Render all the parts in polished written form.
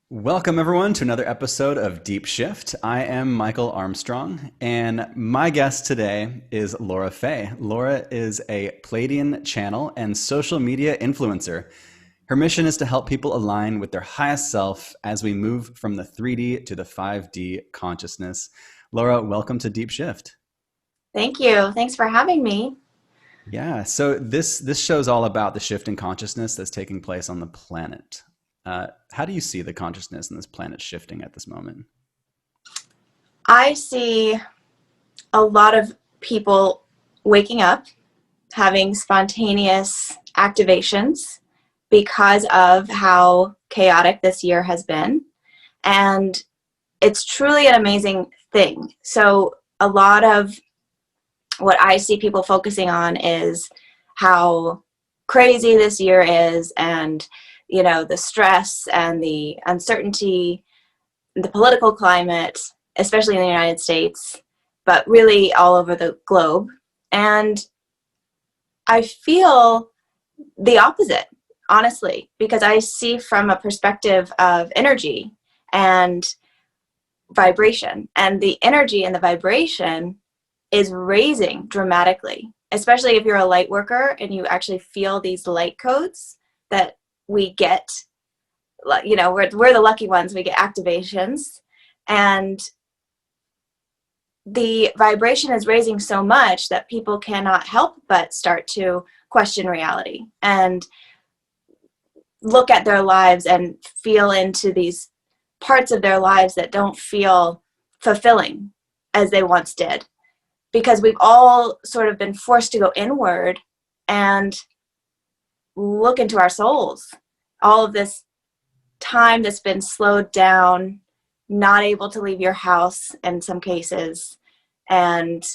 Welcome, everyone, to another episode of Deep Shift. I am Michael Armstrong, and my guest today is Laura Faye. Laura is a Pleiadian channel and social media influencer. Her mission is to help people align with their highest self as we move from the 3D to the 5D consciousness. Laura, welcome to Deep Shift. Thank you. Thanks for having me. Yeah, so this show is all about the shift in consciousness that's taking place on the planet. How do you see the consciousness in this planet shifting at this moment? I see a lot of people waking up, having spontaneous activations because of how chaotic this year has been. And it's truly an amazing thing. So a lot of what I see people focusing on is how crazy this year is, and the stress and the uncertainty, the political climate, especially in the United States, but really all over the globe. And I feel the opposite, honestly, because I see from a perspective of energy and vibration, and the energy and the vibration is raising dramatically, especially if you're a light worker and you actually feel these light codes that we get. We're the lucky ones. We get activations, and the vibration is raising so much that people cannot help but start to question reality and look at their lives and feel into these parts of their lives that don't feel fulfilling as they once did, because we've all sort of been forced to go inward and look into our souls. All of this time that's been slowed down, not able to leave your house in some cases, and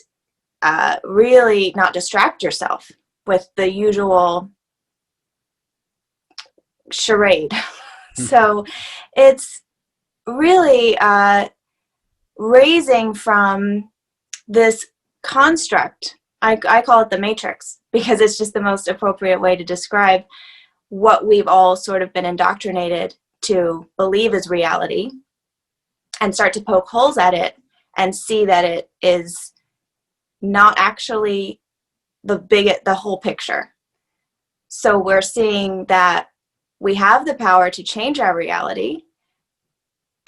really not distract yourself with the usual charade. So it's really raising from this construct. I call it the matrix, because it's just the most appropriate way to describe what we've all sort of been indoctrinated to believe is reality, and start to poke holes at it and see that it is not actually the whole picture. So we're seeing that we have the power to change our reality.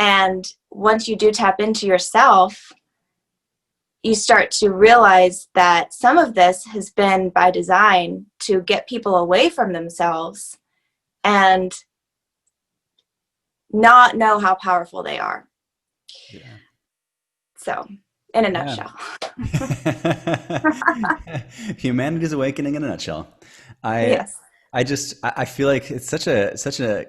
And once you do tap into yourself, you start to realize that some of this has been by design to get people away from themselves and not know how powerful they are. Yeah. So, in a nutshell. Humanity's awakening in a nutshell. Yes. I feel like it's such a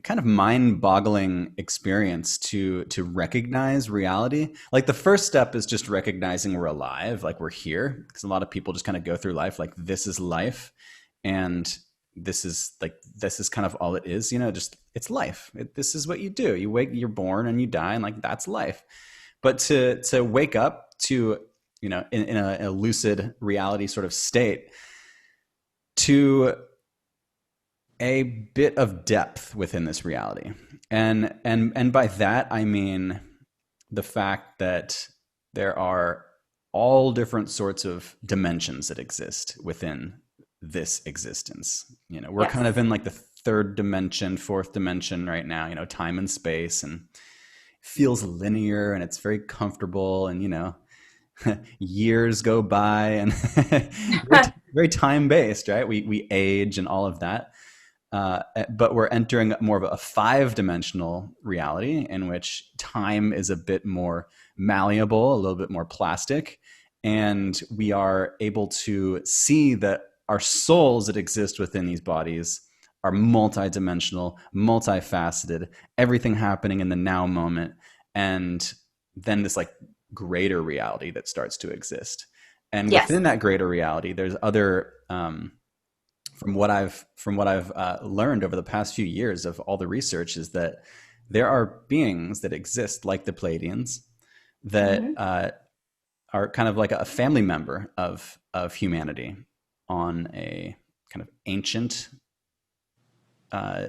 kind of mind-boggling experience to recognize reality. Like, the first step is just recognizing we're alive, like we're here, because a lot of people just kind of go through life like this is life, and this is kind of all it is, just it's life. This is what you do. You're born and you die, and like that's life. But to wake up to, in a lucid reality sort of state, to a bit of depth within this reality. And by that, I mean the fact that there are all different sorts of dimensions that exist within this existence. We're Yes. kind of in like the third dimension, fourth dimension right now, time and space, and feels linear and it's very comfortable, and years go by, and very time based, right? We age and all of that. But we're entering more of a 5-dimensional reality in which time is a bit more malleable, a little bit more plastic, and we are able to see that our souls that exist within these bodies are multidimensional, multifaceted, everything happening in the now moment, and then this like greater reality that starts to exist. And Yes. within that greater reality, there's other from what I've learned over the past few years of all the research, is that there are beings that exist like the Pleiadians that are kind of like a family member of humanity on a kind of ancient uh,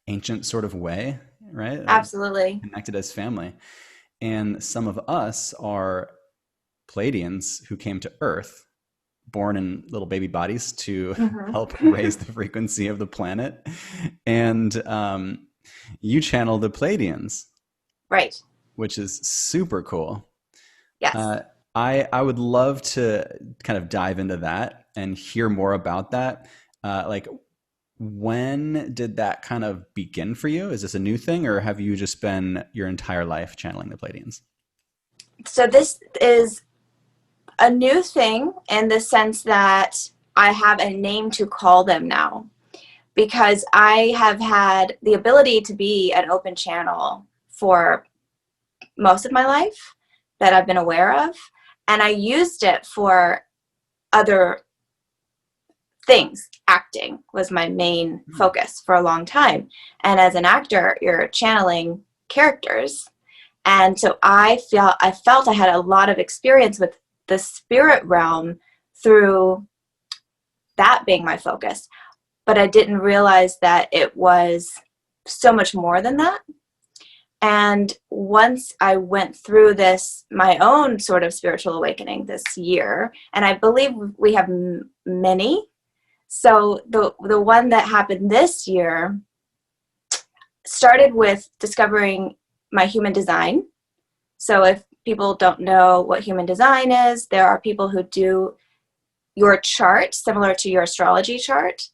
ancient sort of way, right? Absolutely. Connected as family. And some of us are Pleiadians who came to Earth, born in little baby bodies to Hmm. help raise the frequency of the planet. And you channel the Pleiadians, Right. which is super cool. Yes. Uh, I would love to kind of dive into that and hear more about that. Like, when did that kind of begin for you? Is this a new thing, or have you just been your entire life channeling the Pleiadians? So this is a new thing in the sense that I have a name to call them now, because I have had the ability to be an open channel for most of my life that I've been aware of. And I used it for other things. Acting was my main focus for a long time. And as an actor, you're channeling characters. And so I felt I had a lot of experience with the spirit realm through that being my focus. But I didn't realize that it was so much more than that. And once I went through this, my own sort of spiritual awakening this year, and I believe we have many. So the one that happened this year started with discovering my human design. So if people don't know what human design is, there are people who do your chart similar to your astrology chart,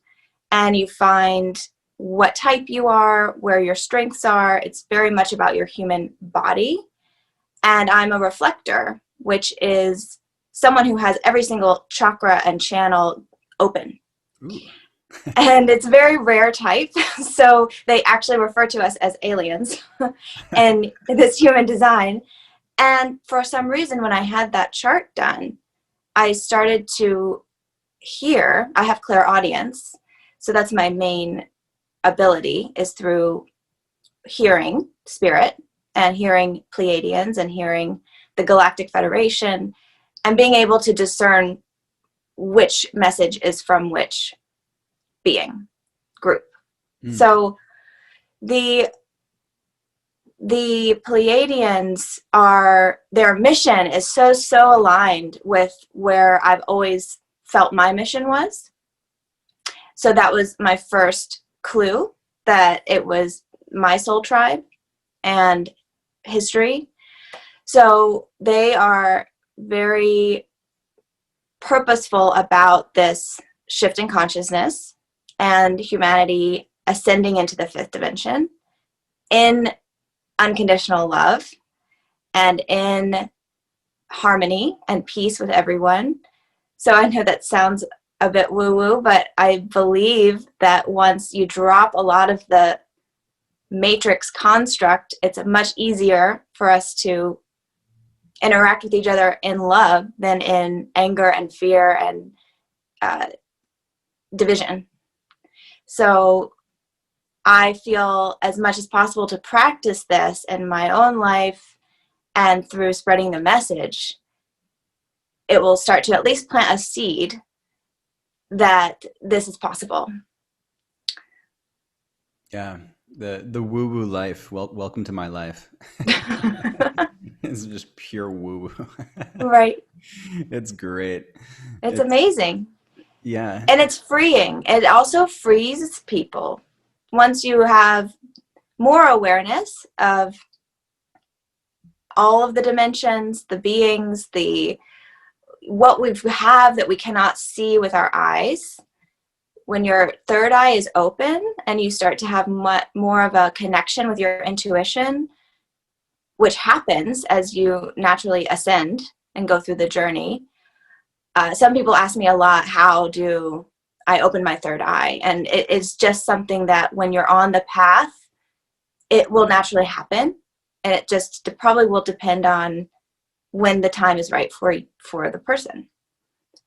and you find what type you are, where your strengths are. It's very much about your human body. And I'm a reflector, which is someone who has every single chakra and channel open. Ooh. And it's a very rare type. So they actually refer to us as aliens in this human design. And for some reason, when I had that chart done, I started to hear. I have clairaudience. So that's my main ability, is through hearing spirit and hearing Pleiadians and hearing the Galactic Federation and being able to discern which message is from which being group. Mm. So the Pleiadians are, their mission is so aligned with where I've always felt my mission was. So that was my first clue that it was my soul tribe and history. So they are very purposeful about this shift in consciousness and humanity ascending into the fifth dimension in unconditional love and in harmony and peace with everyone. So I know that sounds a bit woo-woo, but I believe that once you drop a lot of the matrix construct, it's much easier for us to interact with each other in love than in anger and fear and division. So I feel as much as possible to practice this in my own life, and through spreading the message, it will start to at least plant a seed that this is possible. Yeah, the woo woo life. Welcome to my life. It's just pure woo woo. Right. It's great. It's It's amazing. yeah. And it's freeing. It also frees people. Once you have more awareness of all of the dimensions, the beings, the what we have that we cannot see with our eyes, when your third eye is open and you start to have more of a connection with your intuition, which happens as you naturally ascend and go through the journey. Some people ask me a lot, how do I open my third eye? And it's just something that when you're on the path, it will naturally happen. And it just probably will depend on when the time is right for the person.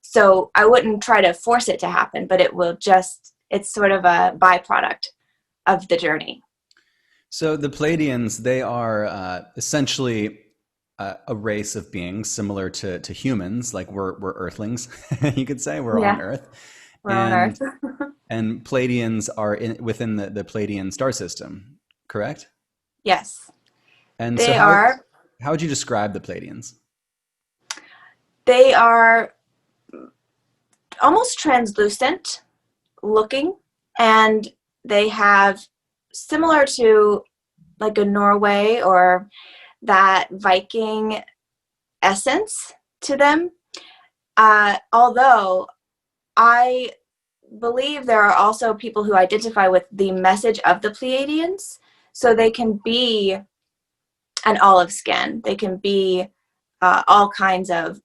So I wouldn't try to force it to happen, but it will just, it's sort of a byproduct of the journey. So the Pleiadians, they are essentially a race of beings similar to humans. Like we're Earthlings, you could say. We're on Yeah, Earth, we're on and Earth. And Pleiadians are within the Pleiadian star system, correct? Yes, And so they are. how would you describe the Pleiadians? They are almost translucent looking, and they have, similar to like a Norway or that Viking essence to them. Although I believe there are also people who identify with the message of the Pleiadians. So they can be an olive skin. They can be all kinds of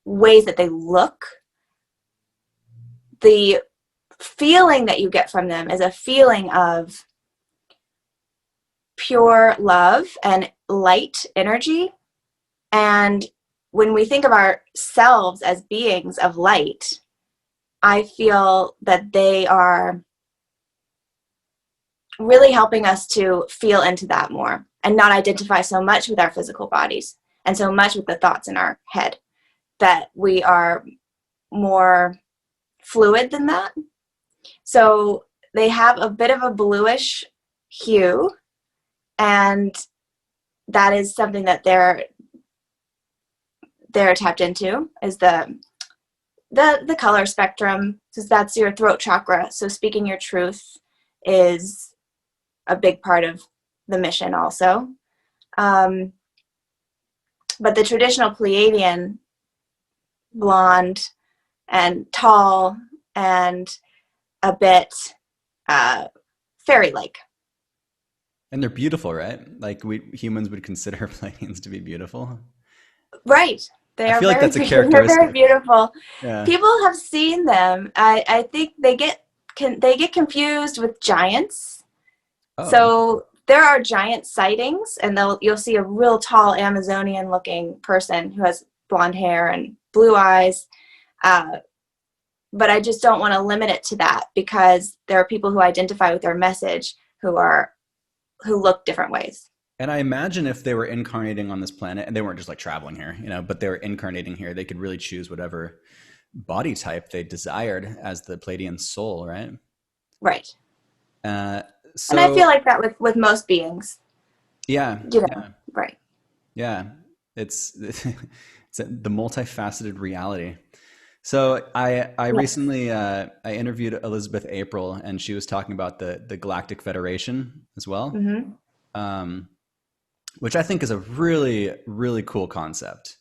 ways that they look. The feeling that you get from them is a feeling of pure love and light energy. And when we think of ourselves as beings of light, I feel that they are really helping us to feel into that more and not identify so much with our physical bodies and so much with the thoughts in our head, that we are more fluid than that. So they have a bit of a bluish hue, and that is something that they're tapped into, is the color spectrum, because that's your throat chakra. So speaking your truth is a big part of the mission also. But the traditional Pleiadian, blonde and tall and a bit fairy-like. And they're beautiful, right? Like we humans would consider Pleiadians to be beautiful. Right. I They are feel like very that's a they're very characteristic. beautiful. Yeah. People have seen them. I think they get confused with giants. Oh. So there are giant sightings, and you'll see a real tall Amazonian looking person who has blonde hair and blue eyes. But I just don't want to limit it to that, because there are people who identify with their message who look different ways. And I imagine if they were incarnating on this planet, and they weren't just like traveling here, but they were incarnating here, they could really choose whatever body type they desired as the Pleiadian soul, right? Right. Uh, And I feel so like that with most beings, yeah, yeah. Right. yeah, it's the multifaceted reality. So I Yes. recently I interviewed Elizabeth April, and she was talking about the Galactic Federation as well, Mm-hmm. um, which I think is a really really cool concept.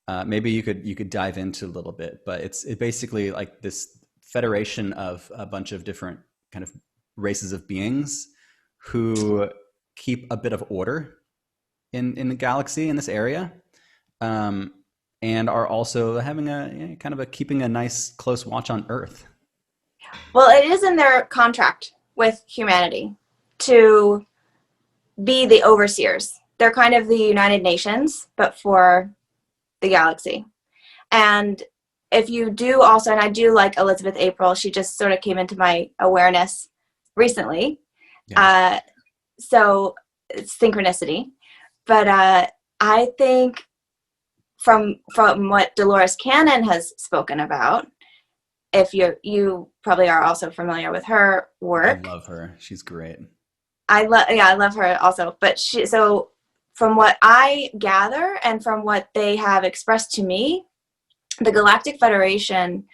Maybe you could dive into a little bit, but it basically like this federation of a bunch of different kind of races of beings who keep a bit of order in the galaxy, in this area, um, and are also having kind of a keeping a nice close watch on Earth. Well, it is in their contract with humanity to be the overseers. They're kind of the United Nations, but for the galaxy. And if you do also, and I do like Elizabeth April, she just sort of came into my awareness recently. Yeah. Uh, so it's synchronicity. But I think from what Dolores Cannon has spoken about, if you probably are also familiar with her I work. love her. She's great. I love her also. But so from what I gather and from what they have expressed to me, the Galactic Federation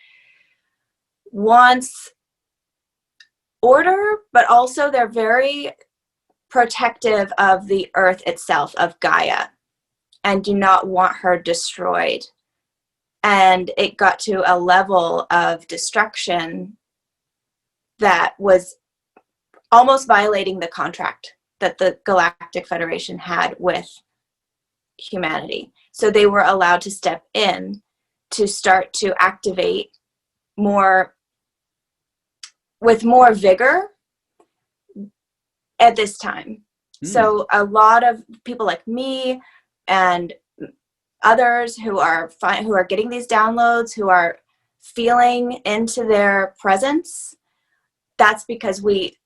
wants order, but also they're very protective of the Earth itself, of Gaia, and do not want her destroyed. And it got to a level of destruction that was almost violating the contract that the Galactic Federation had with humanity. So they were allowed to step in to start to activate more, with more vigor at this time. Hmm. So a lot of people like me and others who are getting these downloads, who are feeling into their presence, that's because we,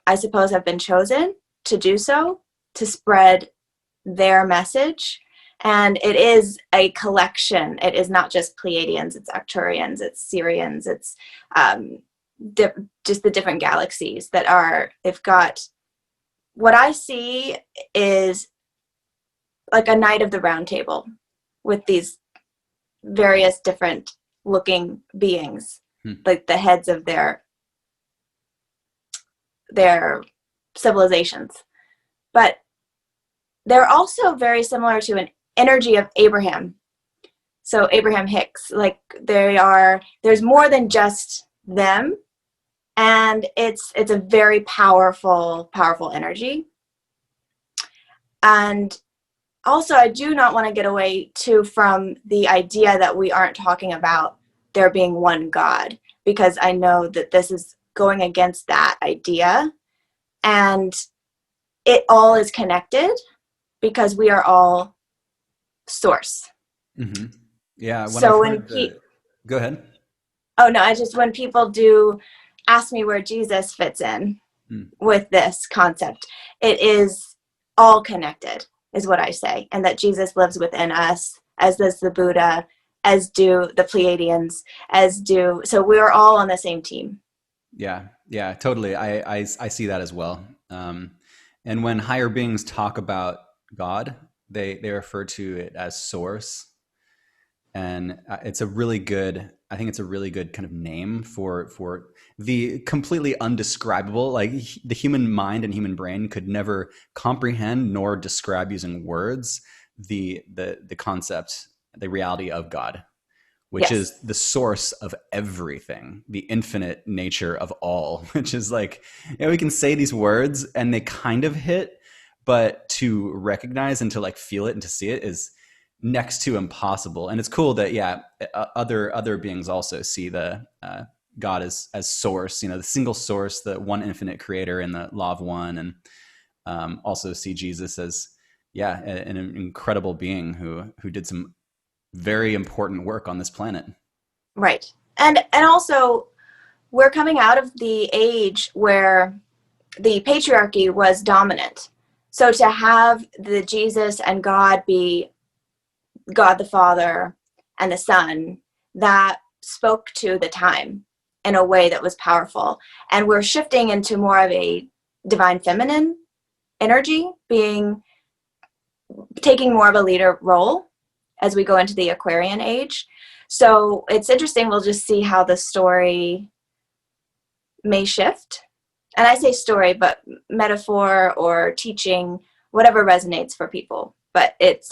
I suppose, have been chosen to do so, to spread their message. And it is a collection. It is not just Pleiadians, it's Arcturians, it's Syrians, it's just the different galaxies that are, they've got, what I see is like a knight of the round table with these various different looking beings, like the heads of their civilizations. But they're also very similar to an energy of Abraham. So Abraham Hicks, like there's more than just them. And it's a very powerful energy. And also, I do not want to get away too from the idea that we aren't talking about there being one God, because I know that this is going against that idea. And it all is connected because we are all source. Mm-hmm. Yeah. So go ahead. Oh no, when people do ask me where Jesus fits in with this concept, it is all connected, is what I say. And that Jesus lives within us, as does the Buddha, as do the Pleiadians, so we're all on the same team. Yeah, totally. I see that as well. And when higher beings talk about God, they refer to it as source. And it's a really good, I think it's a really good kind of name for the completely undescribable. Like the human mind and human brain could never comprehend nor describe using words the concept, the reality of God, which is the source of everything, the infinite nature of all, which is like, we can say these words and they kind of hit, but to recognize and to like feel it and to see it is next to impossible. And it's cool that other beings also see the God as source, the single source, the one infinite creator in the law of one, and also see Jesus as an incredible being who did some very important work on this planet. Right. And also, we're coming out of the age where the patriarchy was dominant. So to have the Jesus and God be God the Father and the Son, that spoke to the time in a way that was powerful. And we're shifting into more of a divine feminine energy, taking more of a leader role as we go into the Aquarian age. So it's interesting. We'll just see how the story may shift. And I say story, but metaphor or teaching, whatever resonates for people. But it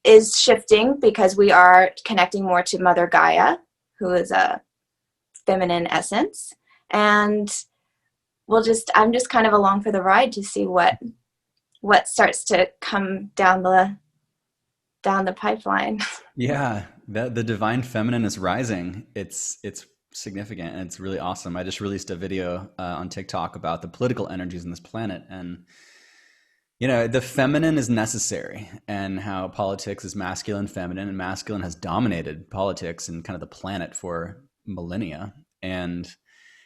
is shifting because we are connecting more to Mother Gaia, who is a feminine essence. And I'm just kind of along for the ride to see what starts to come down the pipeline. Yeah, the divine feminine is rising. It's significant and it's really awesome. I just released a video on TikTok about the political energies in this planet, and the feminine is necessary, and how politics is masculine, feminine, and masculine has dominated politics and kind of the planet for millennia. And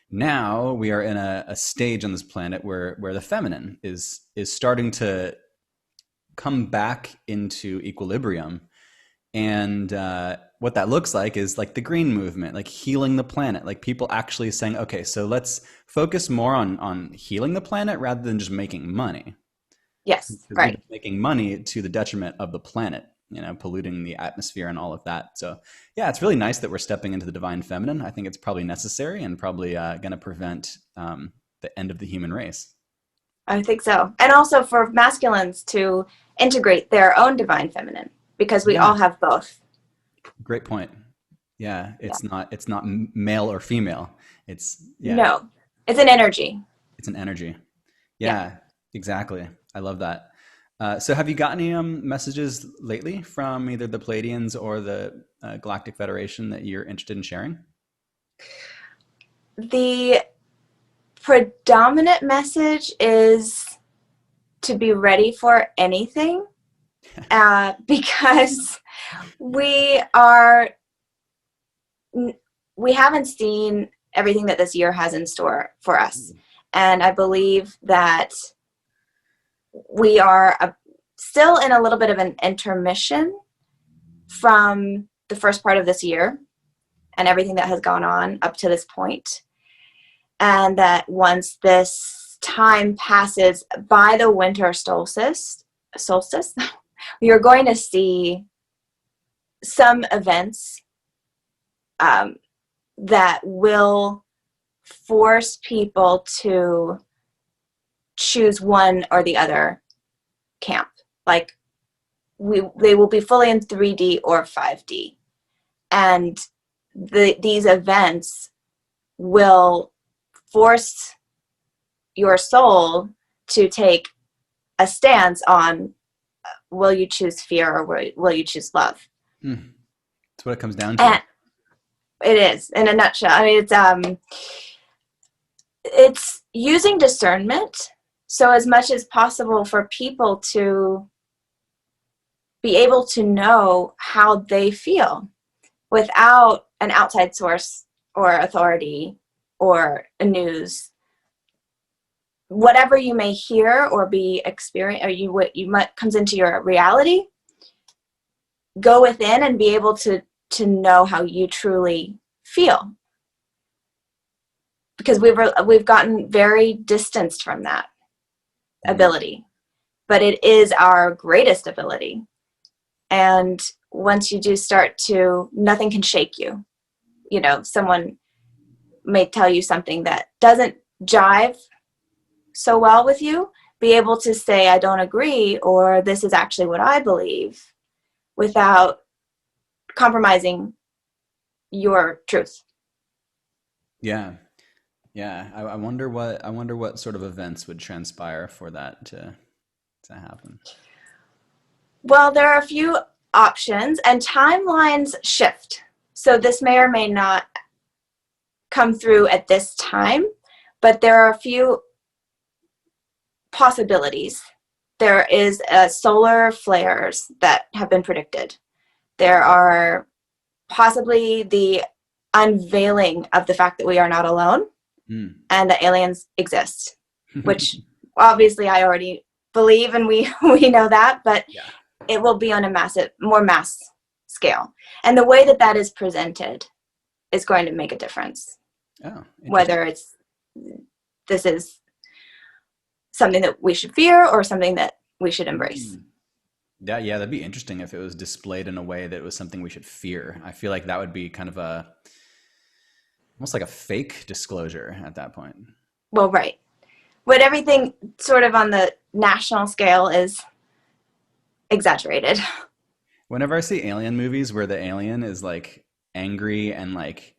now we are in a stage on this planet where the feminine is starting to come back into equilibrium. And what that looks like is like the green movement, like healing the planet, like people actually saying, okay, so let's focus more on healing the planet rather than just making money. Yes, Because right. making money to the detriment of the planet, polluting the atmosphere and all of that. So yeah, it's really nice that we're stepping into the divine feminine. I think it's probably necessary and probably going to prevent the end of the human race. I think so. And also for masculines to integrate their own divine feminine, because we all have both. Great point. Yeah, it's not male or female. No, it's an energy. It's an energy. Yeah. Exactly. I love that. So have you got any messages lately from either the Pleiadians or the Galactic Federation that you're interested in sharing? The predominant message is to be ready for anything, because we haven't seen everything that this year has in store for us. And I believe that we are still in a little bit of an intermission from the first part of this year. and everything that has gone on up to this point. And that once this time passes by the winter solstice, you're going to see some events that will force people to choose one or the other camp. Like they will be fully in 3D or 5D. And these events will force your soul to take a stance on, will you choose fear or will you choose love? That's what it comes down to. And it is, in a nutshell. I mean, it's using discernment, so as much as possible for people to be able to know how they feel without an outside source or authority or a news. Whatever you may hear or be experience, or what you might comes into your reality, go within and be able to know how you truly feel. Because we've gotten very distanced from that ability, but it is our greatest ability. And once you do start to, nothing can shake you. You know, someone may tell you something that doesn't jive so well with you, be able to say, I don't agree, or this is actually what I believe, without compromising your truth. Yeah. I wonder what sort of events would transpire for that to happen. Well, there are a few options, and timelines shift. So this may or may not come through at this time, but there are a few possibilities. There is solar flares that have been predicted. There are possibly the unveiling of the fact that we are not alone and that aliens exist, which obviously I already believe, and we know that, but it will be on a more mass scale. And the way that is presented is going to make a difference. Oh, whether this is something that we should fear or something that we should embrace. Yeah, that'd be interesting if it was displayed in a way that was something we should fear. I feel like that would be kind of almost like a fake disclosure at that point. Well, right. But everything sort of on the national scale is exaggerated. Whenever I see alien movies where the alien is like angry and like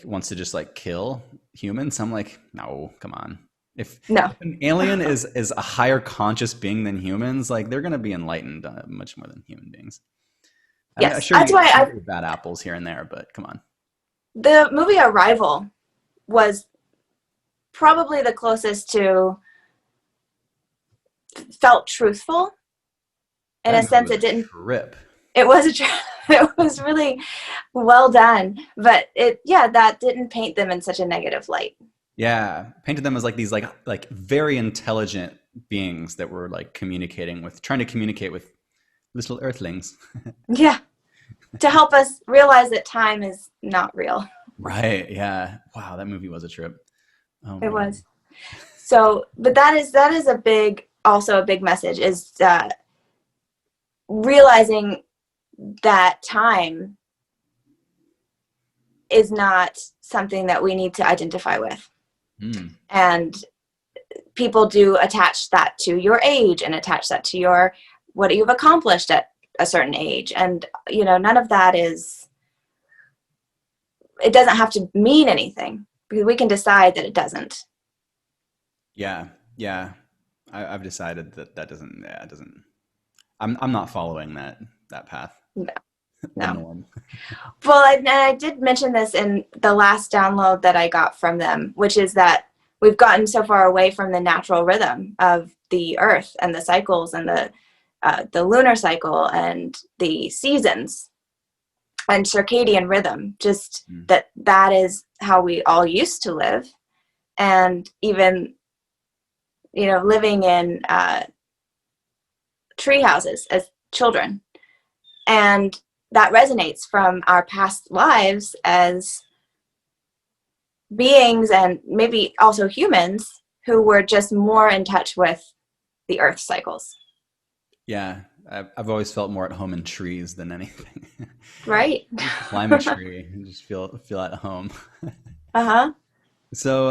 wants to just like kill humans, I'm like, no, come on. If an alien is a higher conscious being than humans, like they're going to be enlightened much more than human beings. Yes, I'm sure that's why I bad apples here and there, but come on. The movie Arrival was probably the closest to felt truthful in a sense. It didn't trip. It was a trip. It was really well done, but that didn't paint them in such a negative light. Yeah, painted them as like these like very intelligent beings that were like trying to communicate with little earthlings. Yeah, to help us realize that time is not real. Right. Yeah. Wow, that movie was a trip. Oh, it was. So, but that is also a big message, is realizing that time is not something that we need to identify with. And people do attach that to your age and attach that to what you've accomplished at a certain age. And, none of that it doesn't have to mean anything, because we can decide that it doesn't. Yeah. I've decided that doesn't, it doesn't, I'm not following that path. No. The norm. Well, I did mention this in the last download that I got from them, which is that we've gotten so far away from the natural rhythm of the earth and the cycles and the lunar cycle and the seasons and circadian rhythm, just that is how we all used to live. And even, living in tree houses as children. And that resonates from our past lives as beings, and maybe also humans, who were just more in touch with the earth cycles. Yeah, I've always felt more at home in trees than anything. Right. Climb a tree and just feel at home. Uh-huh. So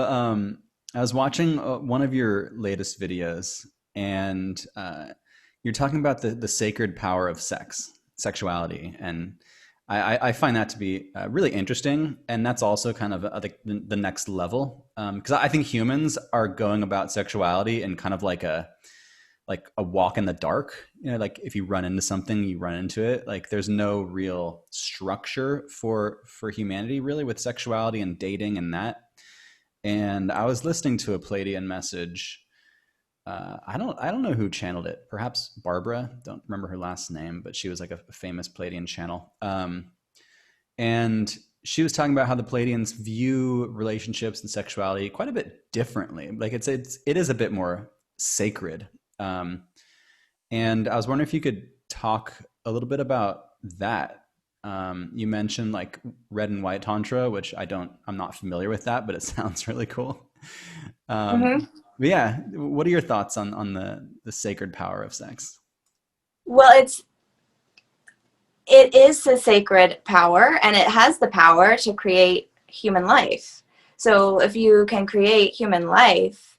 I was watching one of your latest videos, and you're talking about the sacred power of sexuality, and I find that to be really interesting, and that's also kind of the next level, because I think humans are going about sexuality in kind of like a walk in the dark. You know, like if you run into something, you run into it. Like there's no real structure for humanity really with sexuality and dating and that. And I was listening to a Pleiadian message. I don't know who channeled it. Perhaps Barbara. Don't remember her last name, but she was like a famous Pleiadian channel. And she was talking about how the Pleiadians view relationships and sexuality quite a bit differently. Like it is a bit more sacred. And I was wondering if you could talk a little bit about that. You mentioned like red and white tantra, which I'm not familiar with that, but it sounds really cool. Mm-hmm. But yeah, what are your thoughts on the sacred power of sex? Well, it is a sacred power, and it has the power to create human life. So if you can create human life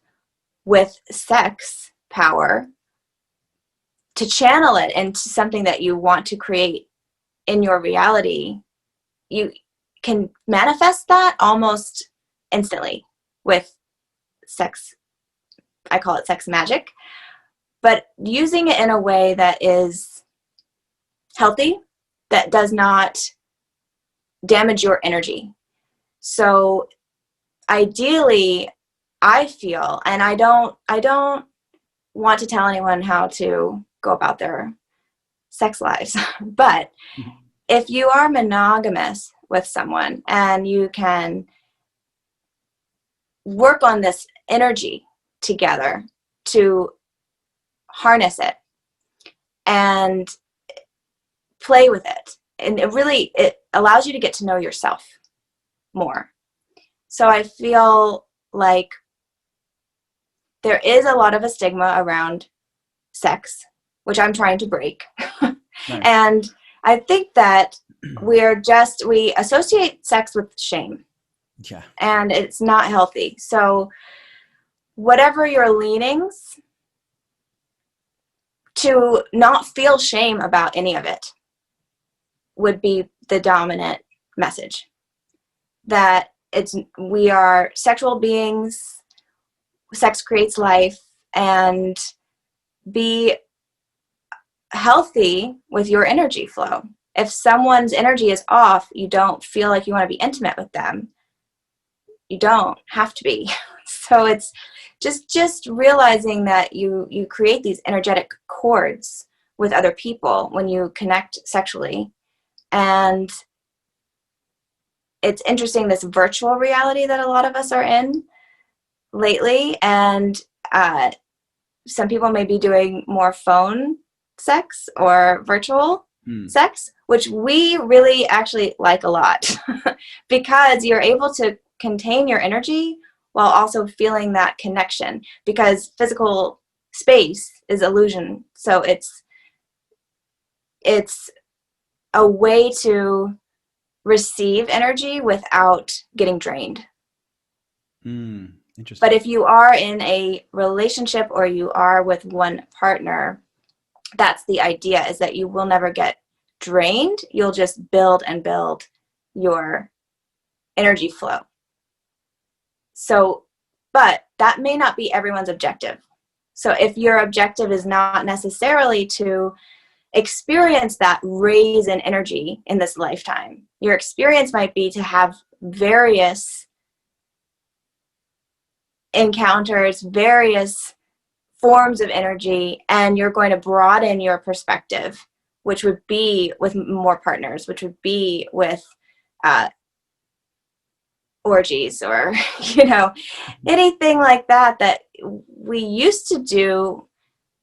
with sex power, to channel it into something that you want to create in your reality, you can manifest that almost instantly with sex. I call it sex magic, but using it in a way that is healthy, that does not damage your energy. So ideally, I feel, and I don't want to tell anyone how to go about their sex lives, but if you are monogamous with someone and you can work on this energy together to harness it and play with it, and it allows you to get to know yourself more. So I feel like there is a lot of a stigma around sex, which I'm trying to break. Nice. And I think that we associate sex with shame. Yeah. And it's not healthy. So whatever your leanings, to not feel shame about any of it would be the dominant message. That we are sexual beings, sex creates life, and be healthy with your energy flow. If someone's energy is off, you don't feel like you want to be intimate with them. You don't have to be. So it's just realizing that you create these energetic cords with other people when you connect sexually. And it's interesting, this virtual reality that a lot of us are in lately. And some people may be doing more phone sex or virtual sex, which we really actually like a lot because you're able to contain your energy while also feeling that connection, because physical space is illusion. So it's a way to receive energy without getting drained. Interesting. But if you are in a relationship or you are with one partner, that's the idea, is that you will never get drained. You'll just build and build your energy flow. So, but that may not be everyone's objective. So if your objective is not necessarily to experience that raise in energy in this lifetime, your experience might be to have various encounters, various forms of energy, and you're going to broaden your perspective, which would be with more partners, which would be with orgies or anything like that we used to do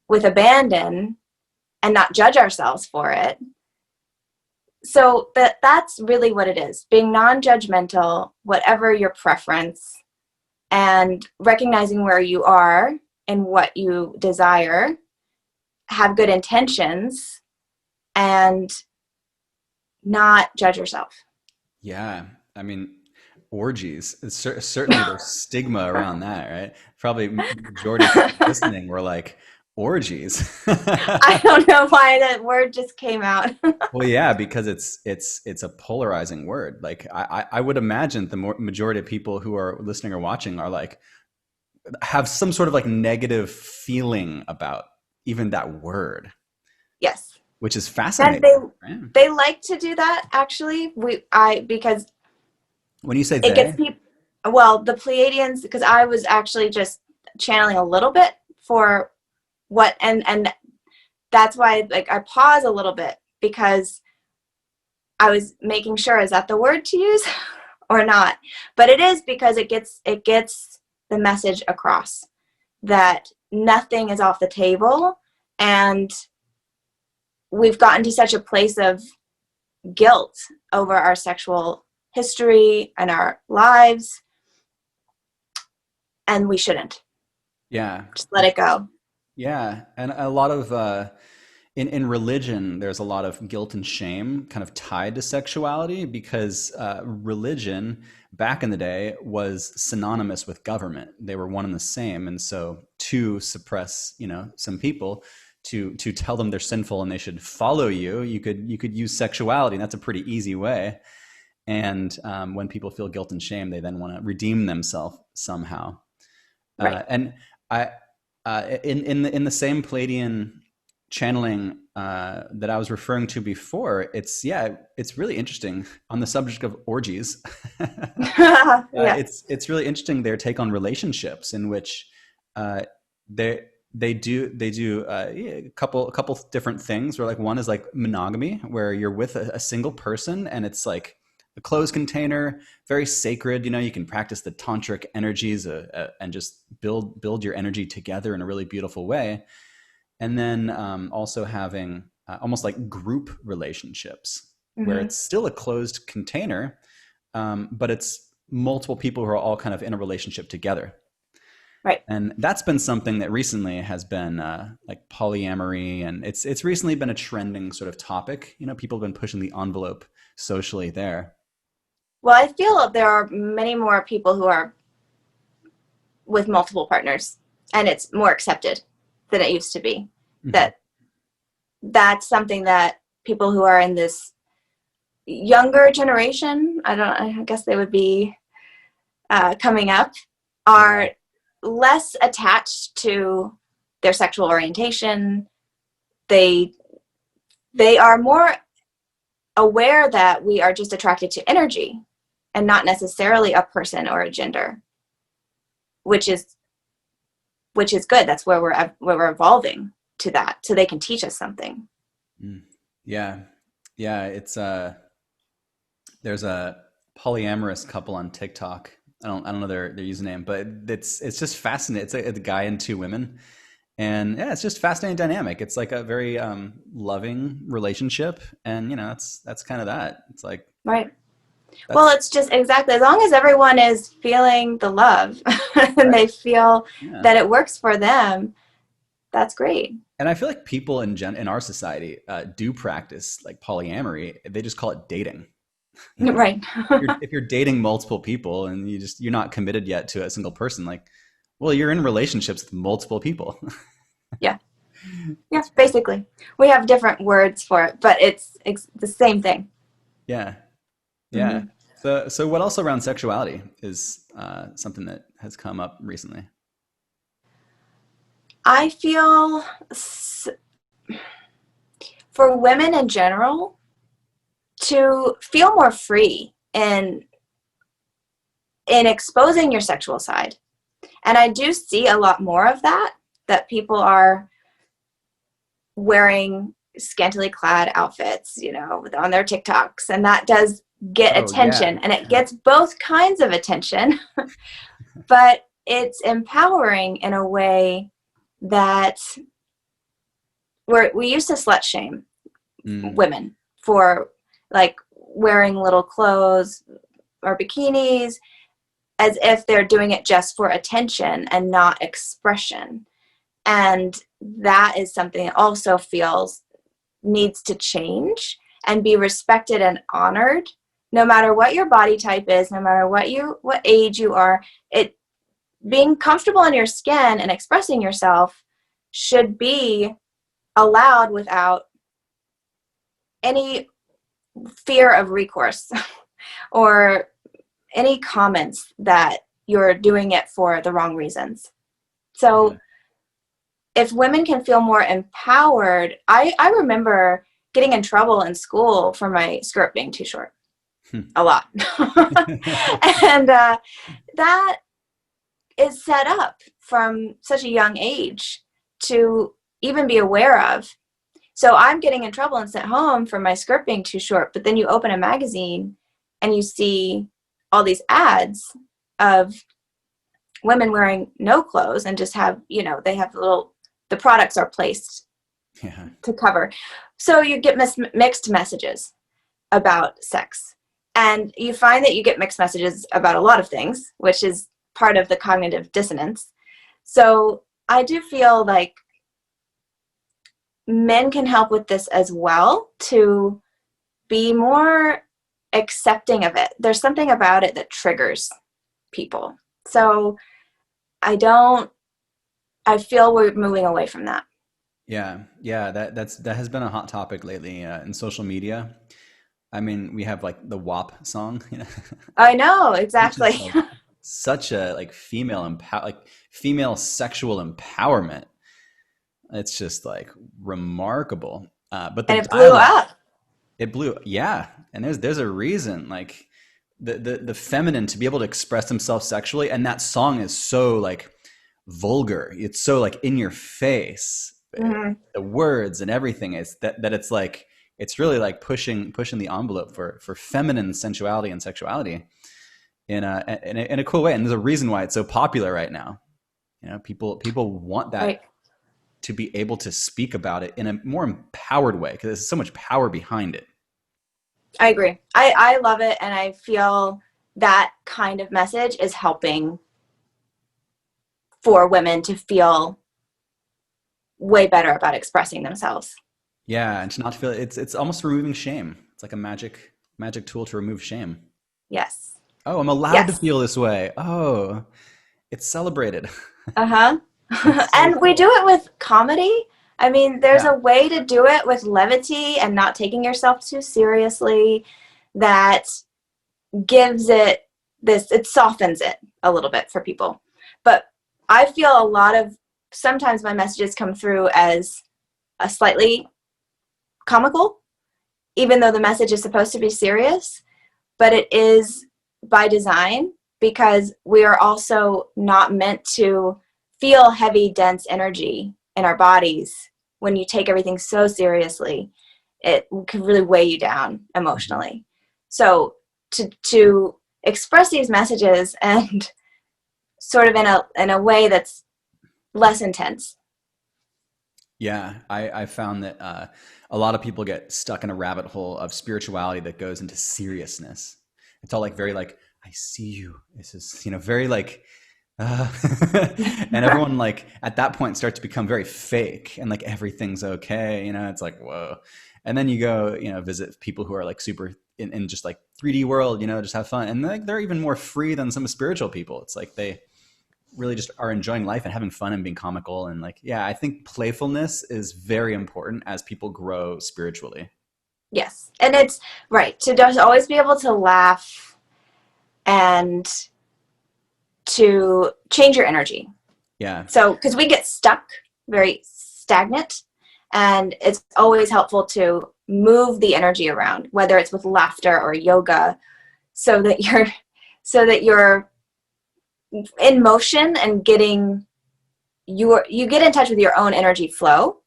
with abandon and not judge ourselves for it. So that's really what it is, being non-judgmental, whatever your preference, and recognizing where you are and what you desire, have good intentions, and not judge yourself. Yeah. I mean, orgies. Certainly there's stigma around that, right? Probably majority of people listening were like, orgies. I don't know why that word just came out. Well, yeah, because it's a polarizing word. Like I would imagine the majority of people who are listening or watching are like have some sort of like negative feeling about even that word, Yes. which is And fascinating. Right? they like to do that actually. Because When you say it gets they, people, well, the Pleiadians, because I was actually just channeling a little bit for what, and that's why like I pause a little bit, because I was making sure, is that the word to use or not? But it is, because it gets the message across that nothing is off the table, and we've gotten to such a place of guilt over our sexual history and our lives, and we shouldn't. yeah, Just let it go. yeah, and a lot of in religion, there's a lot of guilt and shame kind of tied to sexuality because religion back in the day was synonymous with government. They were one and the same, and so to suppress, some people, to tell them they're sinful and they should follow you, you could use sexuality, and that's a pretty easy way. And when people feel guilt and shame, they then want to redeem themselves somehow. Right. And I, in the same Palladian channeling that I was referring to before, it's really interesting on the subject of orgies. Yeah. It's really interesting their take on relationships, in which uh, they do a couple different things. Where like one is like monogamy, where you're with a single person, and it's like a closed container, very sacred. You can practice the tantric energies and just build your energy together in a really beautiful way. And then also having almost like group relationships, where Hmm. it's still a closed container, but it's multiple people who are all kind of in a relationship together. Right. And that's been something that recently has been like polyamory, and it's recently been a trending sort of topic. People have been pushing the envelope socially there. Well, I feel there are many more people who are with multiple partners, and it's more accepted than it used to be. Hmm. That that's something that people who are in this younger generation, I guess they would be coming up, Yeah. are less attached to their sexual orientation. They they are more aware that we are just attracted to energy and not necessarily a person or a gender, which is good. That's where we're evolving to that, so they can teach us something. Mm. Yeah. Yeah. There's a polyamorous couple on TikTok. I don't know their username, but it's just fascinating. It's a guy and two women, and yeah, it's just fascinating dynamic. It's like a very loving relationship, and that's kind of that. It's like Right. Well, that's it's just exactly, as long as everyone is feeling the love and right. they feel Yeah. that it works for them, that's great. And I feel like people in our society do practice like polyamory. They just call it dating. Right. If you're dating multiple people and you're not committed yet to a single person, like, well, you're in relationships with multiple people. Yeah. Yeah. It's Basically, we have different words for it, but it's the same thing. yeah, yeah. Hmm. So what else around sexuality is something that has come up recently? I feel for women in general to feel more free in exposing your sexual side. And I do see a lot more of that people are wearing scantily clad outfits, on their TikToks. And that does get Oh yeah, attention, and it gets both kinds of attention, but it's empowering in a way that we used to slut shame mm, women for like wearing little clothes or bikinis, as if they're doing it just for attention and not expression. And that is something that also feels needs to change and be respected and honored, no matter what your body type is, no matter what age you are. It being comfortable in your skin and expressing yourself should be allowed without any fear of recourse or any comments that you're doing it for the wrong reasons. So if women can feel more empowered, I remember getting in trouble in school for my skirt being too short. A lot. And that is set up from such a young age to even be aware of. So I'm getting in trouble and sent home for my skirt being too short, but then you open a magazine and you see all these ads of women wearing no clothes and just have, they have the products are placed to cover. So you get mixed messages about sex. And you find that you get mixed messages about a lot of things, which is part of the cognitive dissonance. So I do feel like men can help with this as well, to be more accepting of it. There's something about it that triggers people. So I feel we're moving away from that. Yeah, that has been a hot topic lately in social media. I mean, we have like the WAP song, I know, exactly. which is like such a like female sexual empowerment. It's just like remarkable. But the And it blew up. it blew, yeah. And there's a reason, like the feminine to be able to express themselves sexually, and that song is so like vulgar. It's so like in your face. Mm-hmm. The words and everything is that it's like it's really like pushing the envelope for feminine sensuality and sexuality in a cool way. And there's a reason why it's so popular right now. People want that, Right. to be able to speak about it in a more empowered way, because there's so much power behind it. I agree. I love it, and I feel that kind of message is helping for women to feel way better about expressing themselves. Yeah, and to not feel it's almost removing shame. It's like a magic tool to remove shame. Yes. Oh, I'm allowed to Yes. feel this way. Oh, it's celebrated. Uh-huh. It's so And we do cool. it with comedy. I mean, there's Yeah. a way to do it with levity and not taking yourself too seriously that gives it it softens it a little bit for people. But I feel sometimes my messages come through as a slightly comical, even though the message is supposed to be serious, but it is by design, because we are also not meant to feel heavy, dense energy in our bodies. When you take everything so seriously, it can really weigh you down emotionally. So to express these messages and sort of in a way that's less intense. Yeah, I found that a lot of people get stuck in a rabbit hole of spirituality that goes into seriousness. It's all like very like, I see you. This is, very like, uh, and everyone like at that point starts to become very fake and like everything's okay. It's like, whoa. And then you go, visit people who are like super in just like 3D world, just have fun. And like, they're even more free than some spiritual people. It's like they really just are enjoying life and having fun and being comical. And like, yeah, I think playfulness is very important as people grow spiritually. Yes. And it's right to just always be able to laugh and to change your energy. Yeah. So, because we get stuck, very stagnant, and it's always helpful to move the energy around, whether it's with laughter or yoga, so that you're in motion and you get in touch with your own energy flow.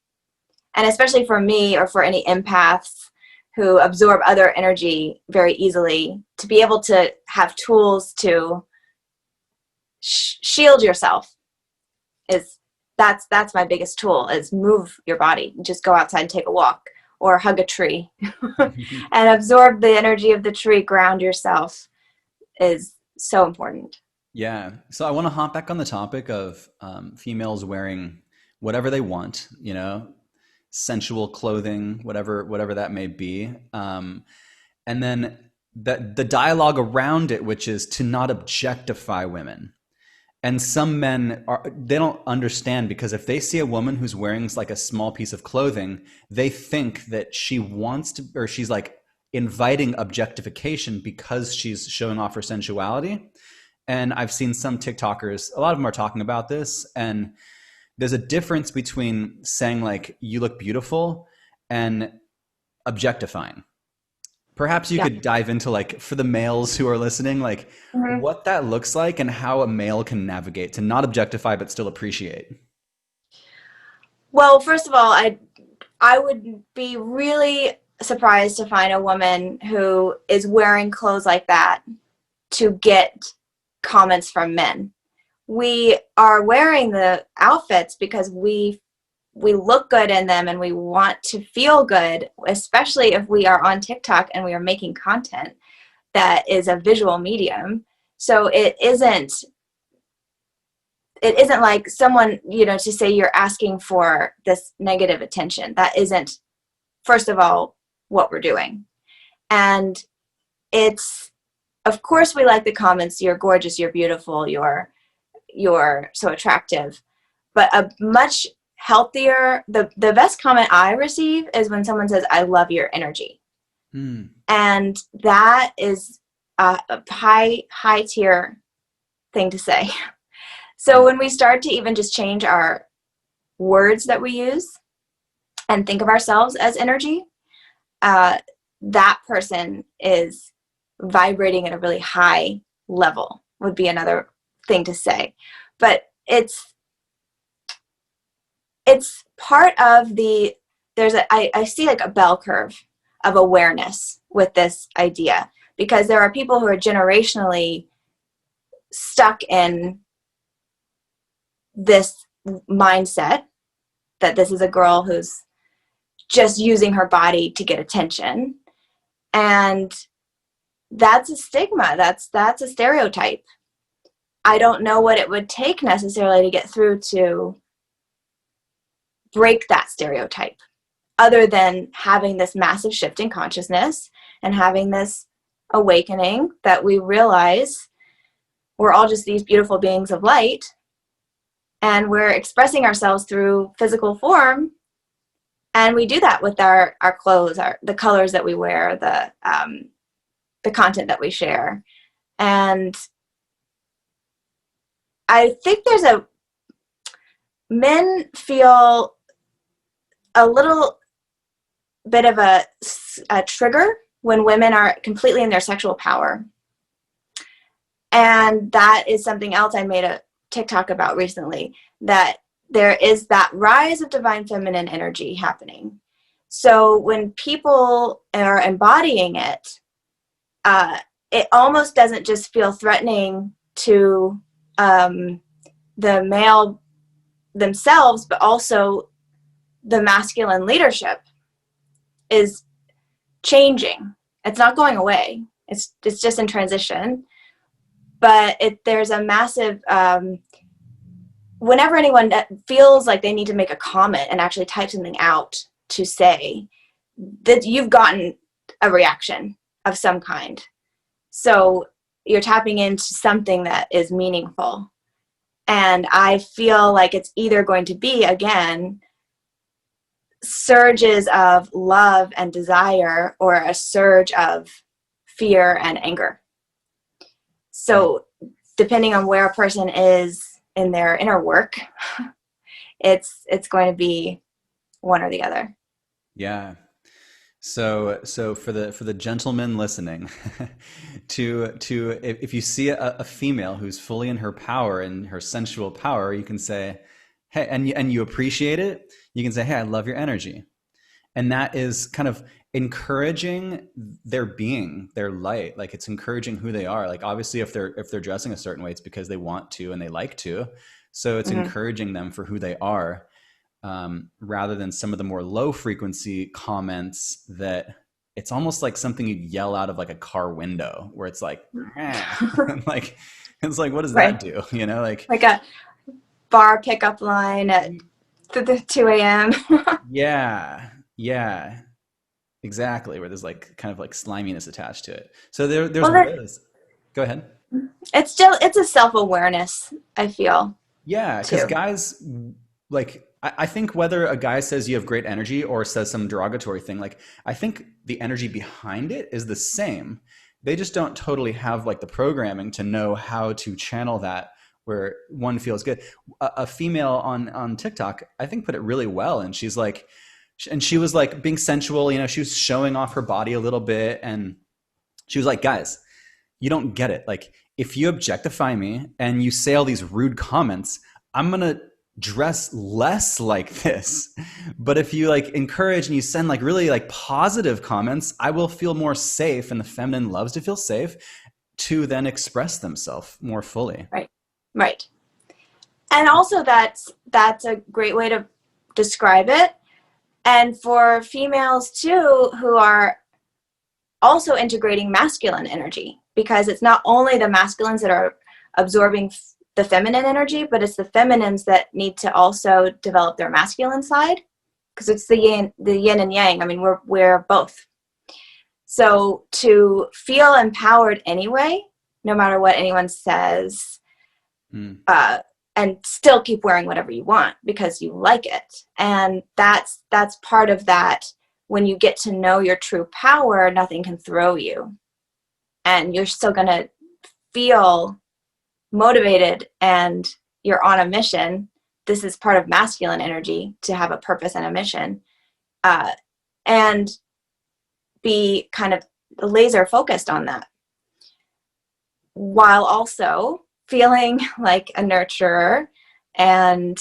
And especially for me, or for any empaths who absorb other energy very easily, to be able to have tools to shield yourself that's my biggest tool, is move your body. Just go outside and take a walk, or hug a tree and absorb the energy of the tree, ground yourself is so important. Yeah. So I want to hop back on the topic of females wearing whatever they want, sensual clothing, whatever that may be. And then the dialogue around it, which is to not objectify women. And some men they don't understand, because if they see a woman who's wearing like a small piece of clothing, they think that she wants to, or she's like inviting objectification because she's showing off her sensuality. And I've seen some TikTokers, a lot of them are talking about this. And there's a difference between saying like, you look beautiful, and objectifying. Perhaps you Yeah. could dive into, like, for the males who are listening, like Mhm. what that looks like and how a male can navigate to not objectify but still appreciate. Well, first of all, I would be really surprised to find a woman who is wearing clothes like that to get comments from men. We are wearing the outfits because we look good in them and we want to feel good, especially if we are on TikTok and we are making content that is a visual medium. So it isn't like someone, to say you're asking for this negative attention. That isn't, first of all, what we're doing. And it's, of course, we like the comments, you're gorgeous, you're beautiful, you're so attractive. But a much healthier, the best comment I receive is when someone says, I love your energy. Hmm. And that is a high tier thing to say. So when we start to even just change our words that we use and think of ourselves as energy, that person is vibrating at a really high level, would be another thing to say. But it's part of I see like a bell curve of awareness with this idea, because there are people who are generationally stuck in this mindset that this is a girl who's just using her body to get attention. And that's a stigma. That's a stereotype. I don't know what it would take necessarily to get through to break that stereotype, other than having this massive shift in consciousness and having this awakening that we realize we're all just these beautiful beings of light, and we're expressing ourselves through physical form. And we do that with our clothes, the colors that we wear, the content that we share. And I think men feel a little bit of a trigger when women are completely in their sexual power. And that is something else I made a TikTok about recently, that there is that rise of divine feminine energy happening. So when people are embodying it, it almost doesn't just feel threatening to the male themselves, but also the masculine leadership is changing. It's not going away. It's just in transition. But there's a massive, whenever anyone feels like they need to make a comment and actually type something out to say, that you've gotten a reaction of some kind. So you're tapping into something that is meaningful. And I feel like it's either going to be, again, surges of love and desire, or a surge of fear and anger. So depending on where a person is in their inner work, it's going to be one or the other. Yeah. So for the gentlemen listening, if you see a female who's fully in her power and her sensual power, you can say, hey, and you appreciate it. You can say, hey, I love your energy, and that is kind of encouraging their being, their light. Like, it's encouraging who they are. Like, obviously, if they're dressing a certain way, it's because they want to and they like to. So it's Mm-hmm. encouraging them for who they are. rather than some of the more low frequency comments that it's almost like something you'd yell out of like a car window, where it's like, like, it's like, what does that Right. do? You know, Like a bar pickup line at 2 a.m. yeah, exactly. Where there's like kind of like sliminess attached to it. So there's Well, ways. Go ahead. it's a self-awareness, I feel, Yeah, because too. guys, like, I think whether a guy says you have great energy or says some derogatory thing, like, I think the energy behind it is the same. They just don't totally have like the programming to know how to channel that where one feels good. A female on TikTok, I think, put it really well, and she's like, and she was like being sensual, you know, she was showing off her body a little bit, and she was like, guys, you don't get it. Like, if you objectify me and you say all these rude comments, I'm going to dress less like this. But if you like encourage and you send like really like positive comments, I will feel more safe. And the feminine loves to feel safe to then express themselves more fully. Right. Right. And also that's a great way to describe it. And for females too, who are also integrating masculine energy, because it's not only the masculines that are absorbing the feminine energy, but it's the feminines that need to also develop their masculine side, because it's the yin and yang. I mean, we're both. So to feel empowered anyway, no matter what anyone says, and still keep wearing whatever you want because you like it. And that's part of that. When you get to know your true power, nothing can throw you. And you're still going to feel motivated and you're on a mission. This is part of masculine energy, to have a purpose and a mission, and be kind of laser focused on that, while also feeling like a nurturer and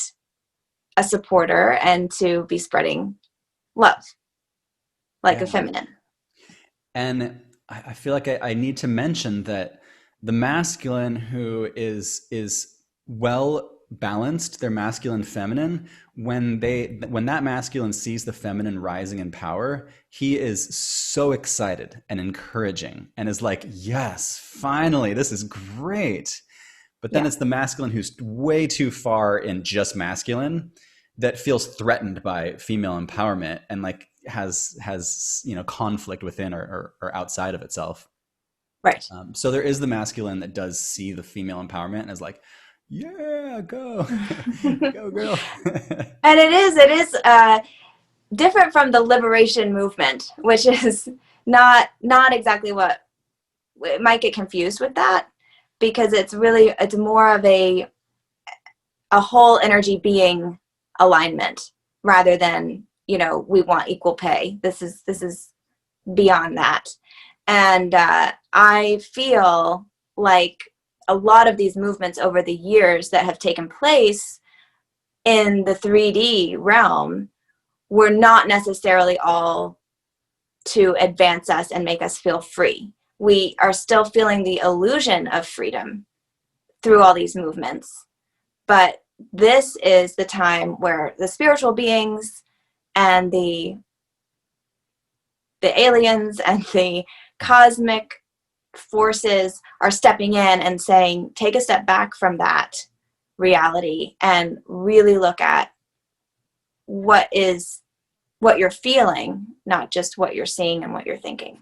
a supporter, and to be spreading love like a feminine. And I feel like I need to mention that the masculine who is well balanced, their masculine feminine, when that masculine sees the feminine rising in power, he is so excited and encouraging and is like, yes, finally, this is great. But then it's the masculine who's way too far in just masculine that feels threatened by female empowerment and like has conflict within or outside of itself. Right. So there is the masculine that does see the female empowerment and is like, yeah, go, go girl. And it is different from the liberation movement, which is not exactly what it might get confused with that, because it's more of a whole energy being alignment, rather than, we want equal pay. This is beyond that. And I feel like a lot of these movements over the years that have taken place in the 3D realm were not necessarily all to advance us and make us feel free. We are still feeling the illusion of freedom through all these movements. But this is the time where the spiritual beings and the aliens and the cosmic forces are stepping in and saying, take a step back from that reality and really look at what you're feeling, not just what you're seeing and what you're thinking.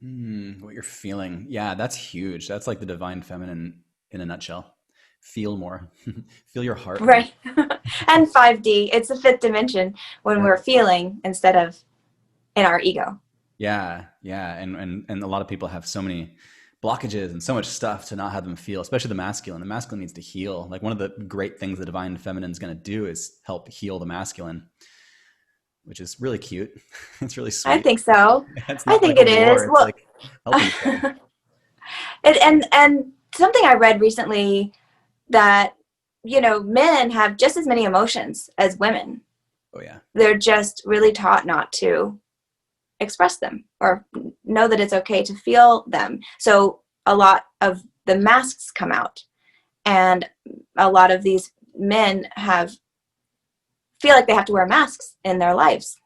What you're feeling. Yeah, that's huge. That's like the divine feminine in a nutshell. Feel more. Feel your heart. Right. And 5D, it's the fifth dimension when we're feeling instead of in our ego. Yeah. And a lot of people have so many blockages and so much stuff to not have them feel, especially the masculine. The masculine needs to heal. Like, one of the great things the divine feminine is going to do is help heal the masculine, which is really cute. It's really sweet. I think so. I think like it is. It's well, like helping and something I read recently, that men have just as many emotions as women. Oh yeah. They're just really taught not to express them or know that it's okay to feel them. So a lot of the masks come out, and a lot of these men have feel like they have to wear masks in their lives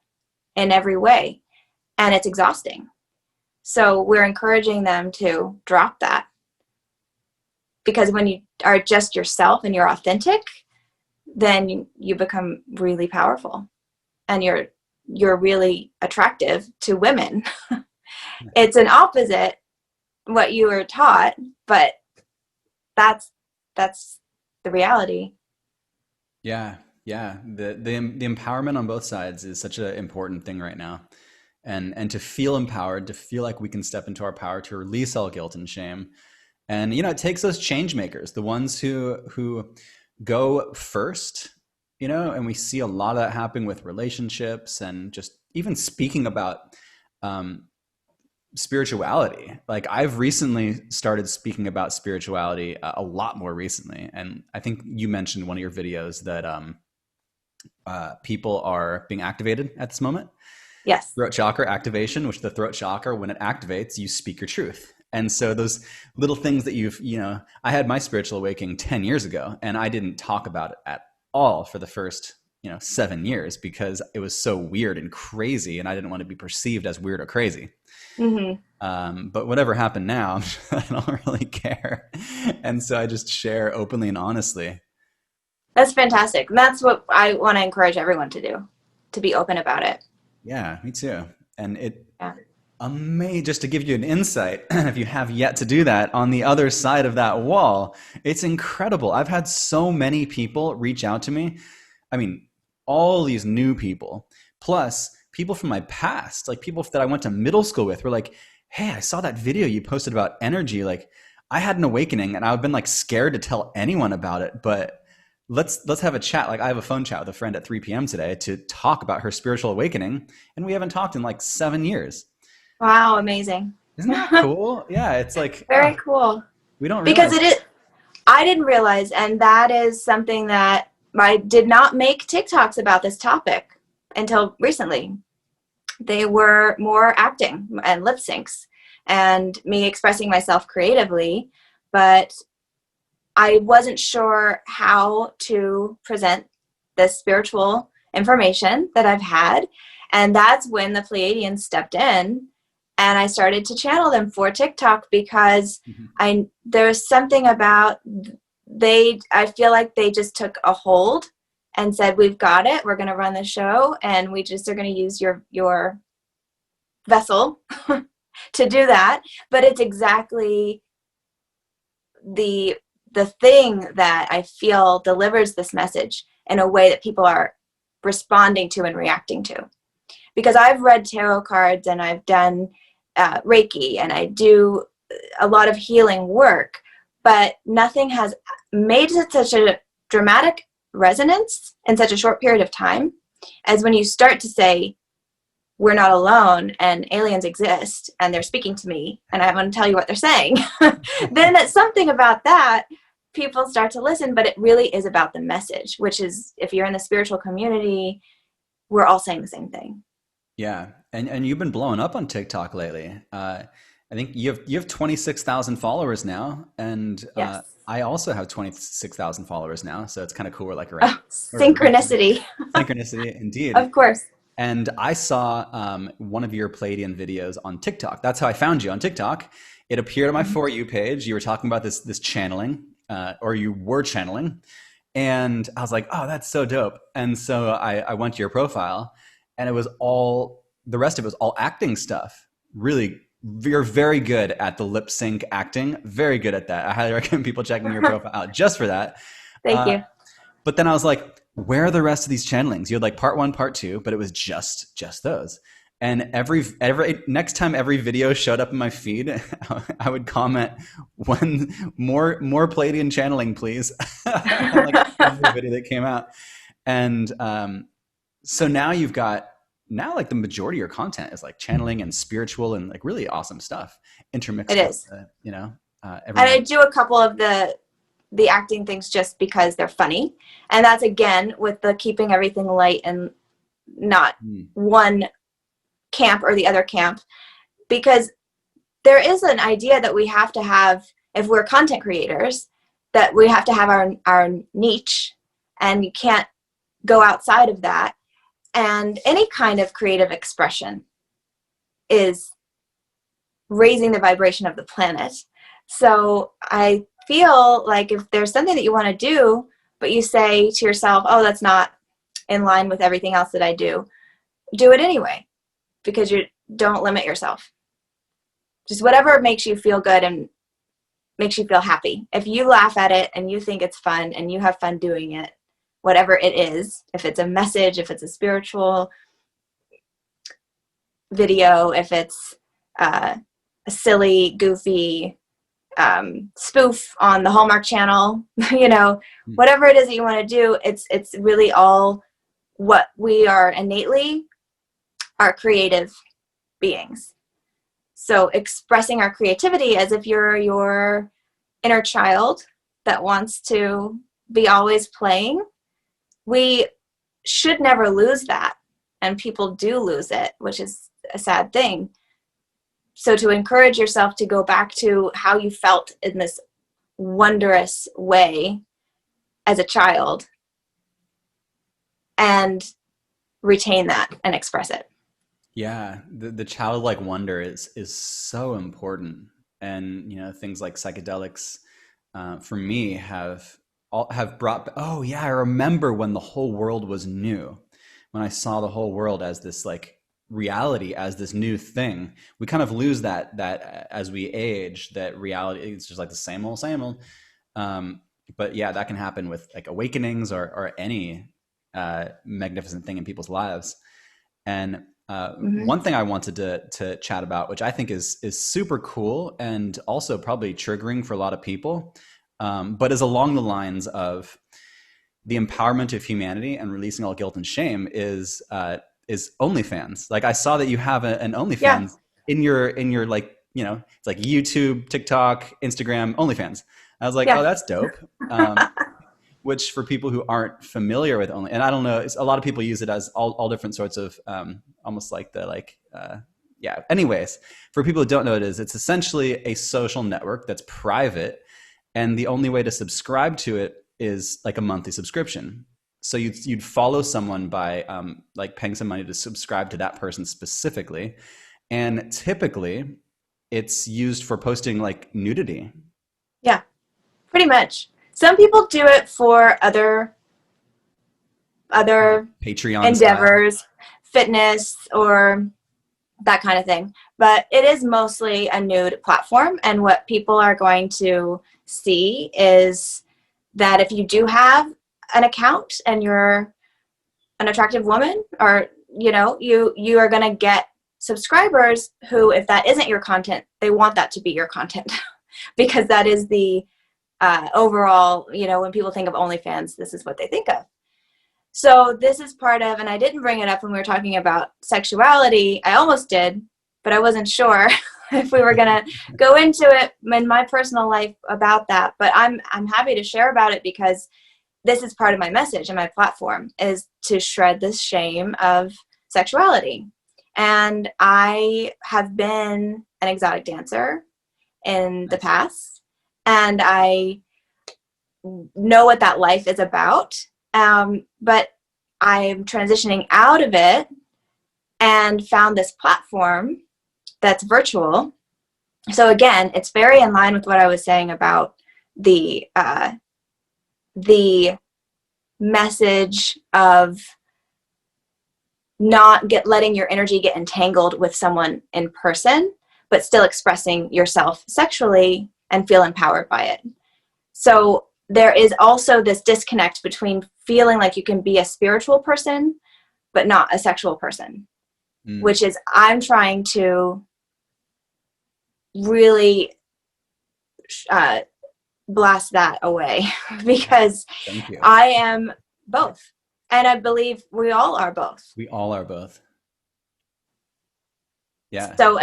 in every way, and it's exhausting. So we're encouraging them to drop that, because when you are just yourself and you're authentic, then you become really powerful, and you're really attractive to women. It's an opposite what you were taught, but that's the reality. Yeah, yeah. The empowerment on both sides is such an important thing right now, and to feel empowered, to feel like we can step into our power, to release all guilt and shame. And it takes those change makers, the ones who go first, and we see a lot of that happening with relationships and just even speaking about spirituality. Like, I've recently started speaking about spirituality a lot more recently, and I think you mentioned in one of your videos that people are being activated at this moment. Yes. Throat chakra activation, which the throat chakra, when it activates, you speak your truth. And so those little things that I had my spiritual awakening 10 years ago, and I didn't talk about it at all for the first 7 years, because it was so weird and crazy, and I didn't want to be perceived as weird or crazy. But whatever happened now, I don't really care. And so I just share openly and honestly. That's fantastic. That's what I want to encourage everyone to do, to be open about it. Yeah, me too. And just to give you an insight, if you have yet to do that, on the other side of that wall, it's incredible. I've had so many people reach out to me. I mean, all these new people, plus people from my past, like people that I went to middle school with, were like, hey, I saw that video you posted about energy. Like, I had an awakening, and I've been like scared to tell anyone about it, but let's have a chat. Like, I have a phone chat with a friend at 3 p.m. today to talk about her spiritual awakening, and we haven't talked in like 7 years. Wow, amazing. Isn't that cool? Yeah, it's like very cool. We don't realize. Because I didn't realize, and that is something that I did not make TikToks about this topic until recently. They were more acting and lip syncs and me expressing myself creatively, but I wasn't sure how to present the spiritual information that I've had. And that's when the Pleiadians stepped in, and I started to channel them for TikTok, because there's something about I feel like they just took a hold and said, we've got it. We're going to run the show, and we just are going to use your vessel to do that. But it's exactly the thing that I feel delivers this message in a way that people are responding to and reacting to. Because I've read tarot cards, and I've done Reiki, and I do a lot of healing work, but nothing has made such a dramatic resonance in such a short period of time as when you start to say, we're not alone, and aliens exist, and they're speaking to me, and I want to tell you what they're saying. Then it's something about that. People start to listen, but it really is about the message, which is, if you're in the spiritual community, we're all saying the same thing. Yeah, and you've been blowing up on TikTok lately. I think you have 26,000 followers now, and yes. I also have 26,000 followers now. So it's kind of cool. We're like around synchronicity. Synchronicity, indeed. Of course. And I saw one of your Pleiadian videos on TikTok. That's how I found you on TikTok. It appeared on my For You page. You were talking about this channeling, or you were channeling, and I was like, oh, that's so dope. And so I went to your profile, and it was the rest of it was all acting stuff. Really, you're very good at the lip sync acting. Very good at that. I highly recommend people checking your profile out just for that. Thank you. But then I was like, where are the rest of these channelings? You had like part 1, part 2, but it was just those. And every next time every video showed up in my feed, I would comment, "One more Pleiadian channeling, please." Like every video that came out. And so now you've got like the majority of your content is like channeling and spiritual and like really awesome stuff intermixed. It is. And I do a couple of the acting things just because they're funny, and that's again with the keeping everything light and not one camp or the other camp, because there is an idea that we have to have, if we're content creators, that we have to have our niche, and you can't go outside of that. And any kind of creative expression is raising the vibration of the planet. So I feel like if there's something that you want to do, but you say to yourself, oh, that's not in line with everything else that I do it anyway, because you don't limit yourself. Just whatever makes you feel good and makes you feel happy. If you laugh at it and you think it's fun and you have fun doing it, whatever it is, if it's a message, if it's a spiritual video, if it's a silly, goofy spoof on the Hallmark Channel, whatever it is that you want to do, it's really all what we are innately are creative beings. So expressing our creativity as if you're your inner child that wants to be always playing, we should never lose that. And people do lose it, which is a sad thing. So to encourage yourself to go back to how you felt in this wondrous way as a child and retain that and express it. Yeah, the childlike wonder is so important, and things like psychedelics, for me have brought. Oh yeah, I remember when the whole world was new, when I saw the whole world as this like reality, as this new thing. We kind of lose that as we age. That reality is just like the same old, same old. But yeah, that can happen with like awakenings or any magnificent thing in people's lives. And one thing I wanted to chat about, which I think is super cool and also probably triggering for a lot of people, but is along the lines of the empowerment of humanity and releasing all guilt and shame, is OnlyFans. Like I saw that you have an OnlyFans in your like, it's like YouTube, TikTok, Instagram, OnlyFans. I was like, oh, that's dope. Which for people who aren't familiar with Only, and I don't know, a lot of people use it as all different sorts of almost like anyways, for people who don't know what it is, it's essentially a social network that's private, and the only way to subscribe to it is like a monthly subscription. So you'd follow someone by like paying some money to subscribe to that person specifically, and typically it's used for posting like nudity. Yeah, pretty much. Some people do it for other Patreon endeavors, style. fitness, or that kind of thing. But it is mostly a nude platform. And what people are going to see is that if you do have an account and you're an attractive woman, or, you are going to get subscribers who, if that isn't your content, they want that to be your content because that is the overall, when people think of OnlyFans, this is what they think of. So this is part of, and I didn't bring it up when we were talking about sexuality. I almost did, but I wasn't sure if we were going to go into it in my personal life about that. But I'm happy to share about it because this is part of my message and my platform is to shred the shame of sexuality. And I have been an exotic dancer in the past, and I know what that life is about. But I'm transitioning out of it and found this platform that's virtual. So again, it's very in line with what I was saying about the message of not letting your energy get entangled with someone in person, but still expressing yourself sexually and feel empowered by it. So there is also this disconnect between feeling like you can be a spiritual person, but not a sexual person, which is I'm trying to really blast that away because I am both. And I believe we all are both. We all are both. Yeah. So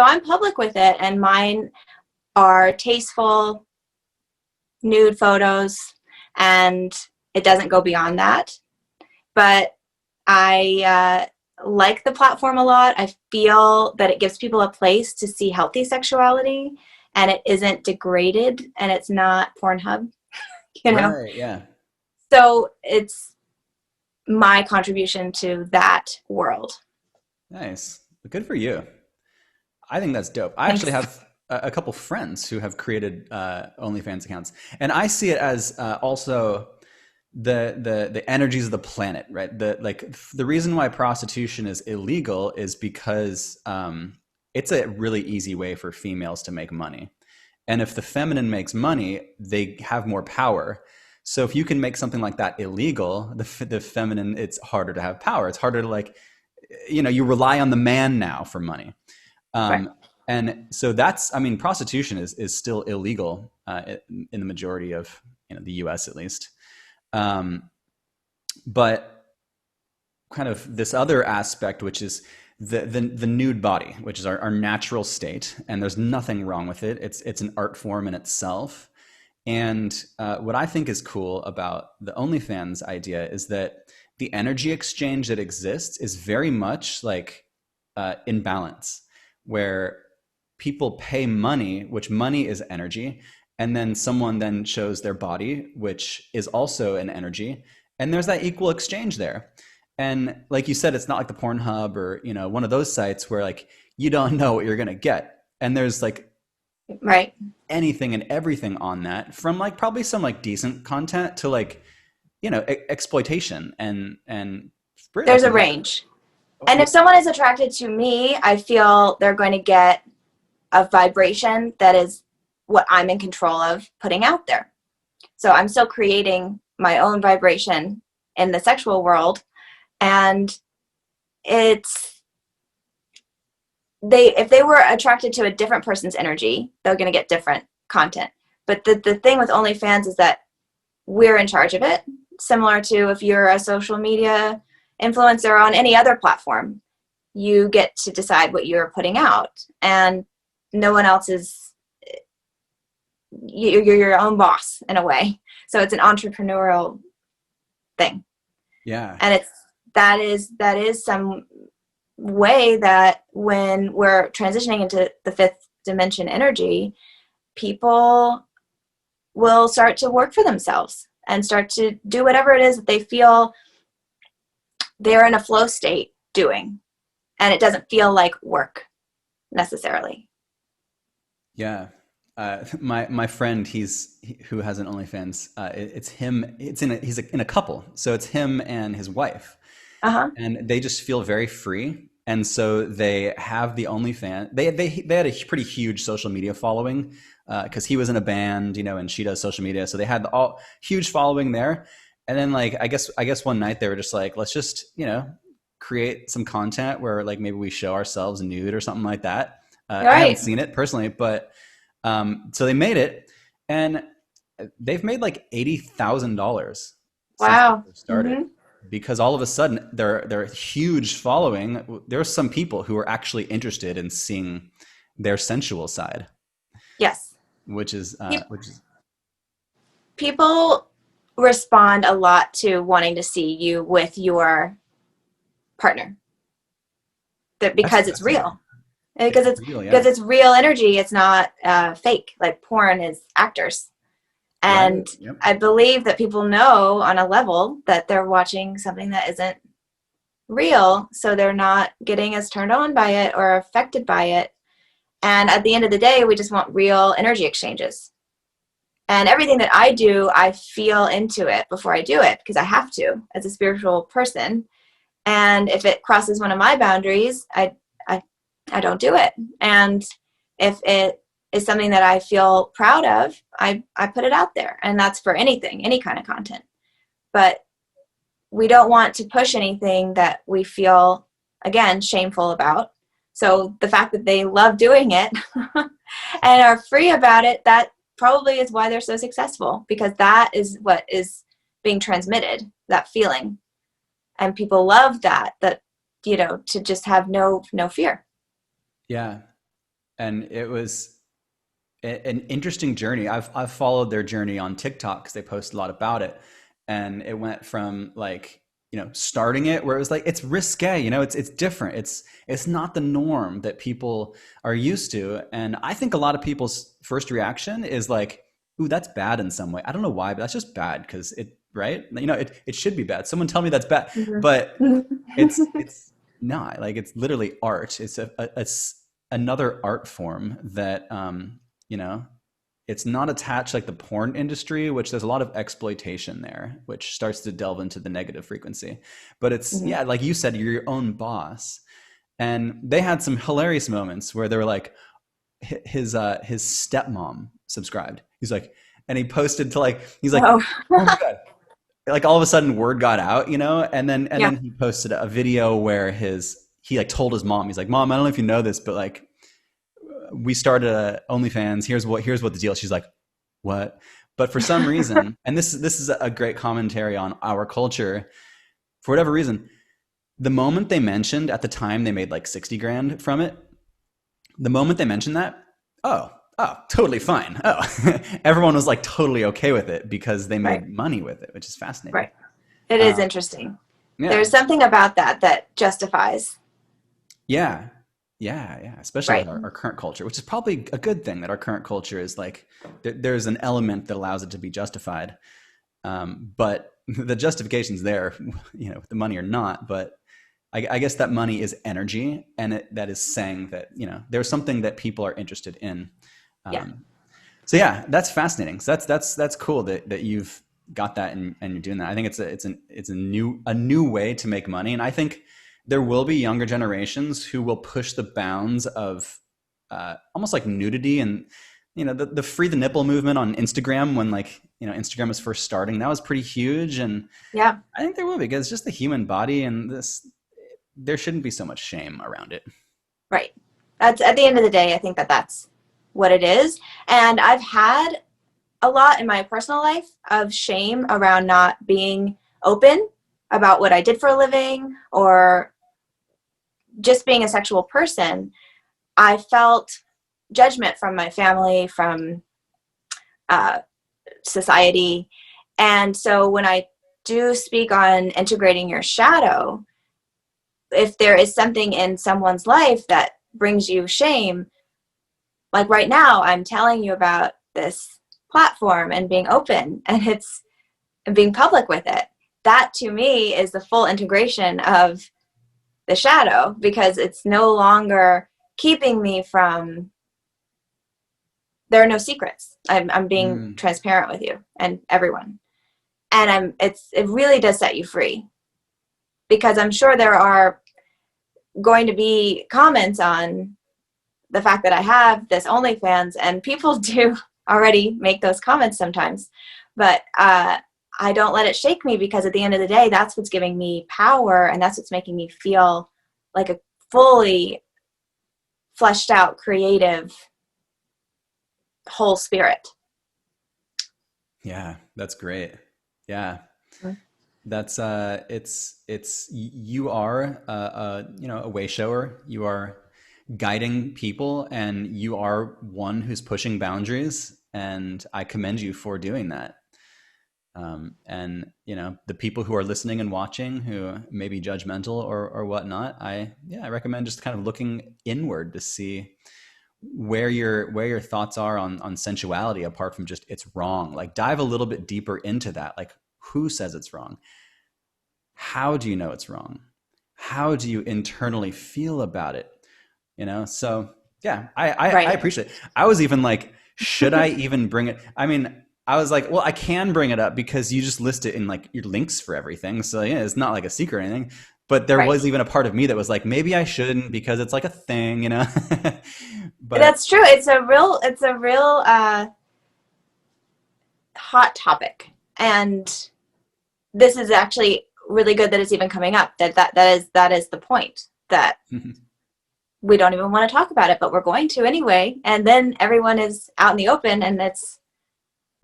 I'm public with it, and mine are tasteful nude photos, and it doesn't go beyond that. But I like the platform a lot. I feel that it gives people a place to see healthy sexuality, and it isn't degraded, and it's not Pornhub, Right, yeah. So it's my contribution to that world. Nice. Good for you. I think that's dope. I actually Thanks. have a couple friends who have created OnlyFans accounts, and I see it as also the energies of the planet, right? The reason why prostitution is illegal is because it's a really easy way for females to make money, and if the feminine makes money, they have more power. So if you can make something like that illegal, the feminine, it's harder to have power. It's harder to like, you rely on the man now for money. Right. And so that's, I mean, prostitution is still illegal in the majority of the U.S. at least. But kind of this other aspect, which is the nude body, which is our natural state, and there's nothing wrong with it. It's an art form in itself. And what I think is cool about the OnlyFans idea is that the energy exchange that exists is very much like in balance, where people pay money, which money is energy, and then someone then shows their body, which is also an energy, and there's that equal exchange there. And like you said, it's not like the Pornhub or one of those sites where like you don't know what you're gonna get, and there's like Right. anything and everything on that, from like probably some like decent content to like exploitation and There's a range. And if someone is attracted to me, I feel they're going to get a vibration that is what I'm in control of putting out there. So I'm still creating my own vibration in the sexual world, and if they were attracted to a different person's energy, they're going to get different content. But the thing with OnlyFans is that we're in charge of it, similar to if you're a social media influencer on any other platform. You get to decide what you're putting out, and no one else is. You're your own boss in a way. So it's an entrepreneurial thing. Yeah. And that is some way that when we're transitioning into the fifth dimension energy, people will start to work for themselves and start to do whatever it is that they feel they're in a flow state doing, and it doesn't feel like work necessarily. Yeah. My friend, who has an OnlyFans. It's him. He's in a couple, so it's him and his wife, and they just feel very free. And so they have the OnlyFans. They had a pretty huge social media following because he was in a band, and she does social media, so they had all huge following there. And then like I guess one night they were just like, let's just create some content where like maybe we show ourselves nude or something like that. Right. I haven't seen it personally, but so they made it, and they've made like $80,000. Wow. Since they started, because all of a sudden their huge following. There's some people who are actually interested in seeing their sensual side. Yes. Which is people respond a lot to wanting to see you with your partner. Because it's real. Because it's real energy. It's not fake. Like porn is actors. And right. Yep. I believe that people know on a level that they're watching something that isn't real, so they're not getting as turned on by it or affected by it. And at the end of the day, we just want real energy exchanges. And everything that I do, I feel into it before I do it, because I have to as a spiritual person. And if it crosses one of my boundaries, I don't do it. And if it is something that I feel proud of, I put it out there. And that's for anything, any kind of content. But we don't want to push anything that we feel, again, shameful about. So the fact that they love doing it and are free about it, that probably is why they're so successful, because that is what is being transmitted, that feeling. And people love that, to just have no fear. Yeah. And it was an interesting journey. I've followed their journey on TikTok because they post a lot about it. And it went from like, starting it where it was like, it's risque, it's different. It's not the norm that people are used to. And I think a lot of people's first reaction is like, ooh, that's bad in some way. I don't know why, but that's just bad because right? You know, it should be bad. Someone tell me that's bad. But Mm-hmm. it's not. Like, it's literally art. It's another art form that, you know, it's not attached like the porn industry, which there's a lot of exploitation there, which starts to delve into the negative frequency. But it's, Mm-hmm. yeah, like you said, you're your own boss. And they had some hilarious moments where they were like, his stepmom subscribed. He's like, and he posted to like, he's like, Oh, oh my god, like all of a sudden word got out, you know, and yeah. then he posted a video where he like told his mom, he's like, Mom, I don't know if you know this, but like we started a OnlyFans. Here's what the deal. She's like, what? But for some reason, and this is a great commentary on our culture. For whatever reason, the moment they mentioned, at the time they made like 60 grand from it. The moment they mentioned that, oh, totally fine. Oh, everyone was like totally okay with it because they Right. made money with it, which is fascinating. Right. It is Um, interesting. yeah, There's something about that justifies. yeah, yeah. Especially with Right. our current culture, which is probably a good thing that our current culture is like there's an element that allows it to be justified. But the justification's there, you know, with the money or not. But I guess that money is energy, and that is saying that, you know, there's something that people are interested in. Yeah. Um, so yeah, that's fascinating. So that's cool that you've got that, and you're doing that. I think it's a new way to make money, and I think there will be younger generations who will push the bounds of almost like nudity, and you know, the free the nipple movement on Instagram, when like, you know, Instagram was first starting, that was pretty huge. And Yeah. I think there will be, because it's just the human body, and there shouldn't be so much shame around it. Right. That's at the end of the day, I think that's what it is. And I've had a lot in my personal life of shame around not being open about what I did for a living or just being a sexual person. I felt judgment from my family, from uh, society. And so when I do speak on integrating your shadow, if there is something in someone's life that brings you shame, like right now, I'm telling you about this platform and being open and being public with it. That to me is the full integration of the shadow, because it's no longer keeping me from, there are no secrets. I'm being Mm, transparent with you and everyone. And it really does set you free, because I'm sure there are going to be comments on the fact that I have this OnlyFans, and people do already make those comments sometimes, but I don't let it shake me, because at the end of the day, that's what's giving me power, and that's what's making me feel like a fully fleshed out, creative, whole spirit. yeah, that's great. Yeah. That's it's you are you know, a way shower. You are guiding people, and you are one who's pushing boundaries, and I commend you for doing that. And you know, the people who are listening and watching who may be judgmental or whatnot, I recommend just kind of looking inward to see where your thoughts are on sensuality, apart from just it's wrong. Like, dive a little bit deeper into that. Like, who says it's wrong? How do you know it's wrong? How do you internally feel about it? You know, so yeah, I Right. appreciate it. I was even like, should I even bring it? I mean, I was like, well, I can bring it up because you just list it in like your links for everything. So yeah, it's not like a secret or anything. But there Right. was even a part of me that was like, maybe I shouldn't, because it's like a thing, you know. But That's true. It's a real hot topic. And this is actually really good that it's even coming up. That is the point, that we don't even want to talk about it, but we're going to anyway. And then everyone is out in the open, and it's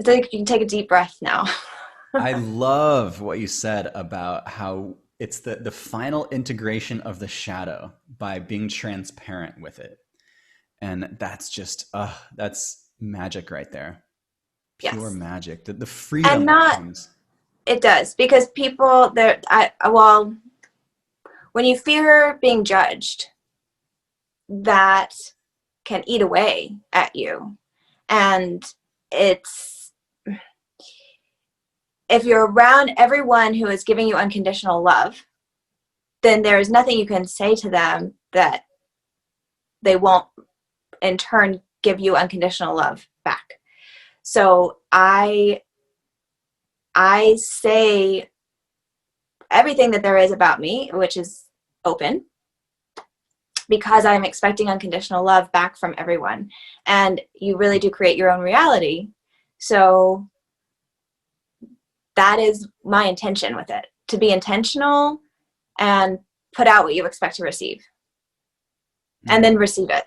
like you can take a deep breath now. I love what you said about how it's the final integration of the shadow by being transparent with it. And that's just, that's magic right there. Pure Yes. magic. The And freedom that not, comes. it does, because people there, well, when you fear being judged, that can eat away at you. And it's, if you're around everyone who is giving you unconditional love, then there's nothing you can say to them that they won't in turn give you unconditional love back. So I say everything that there is about me, which is open, because I'm expecting unconditional love back from everyone. And you really do create your own reality. So that is my intention with it, to be intentional and put out what you expect to receive and then receive it.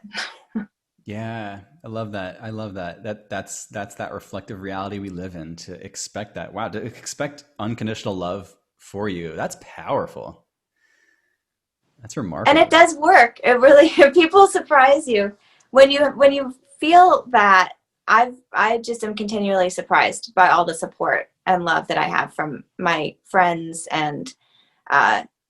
Yeah, I love that. I love that. That's that reflective reality we live in, to expect that. Wow, to expect unconditional love for you. That's powerful. That's And it remarkable. does work. It really, people surprise you when you feel that. I just am continually surprised by all the support and love that I have from my friends, and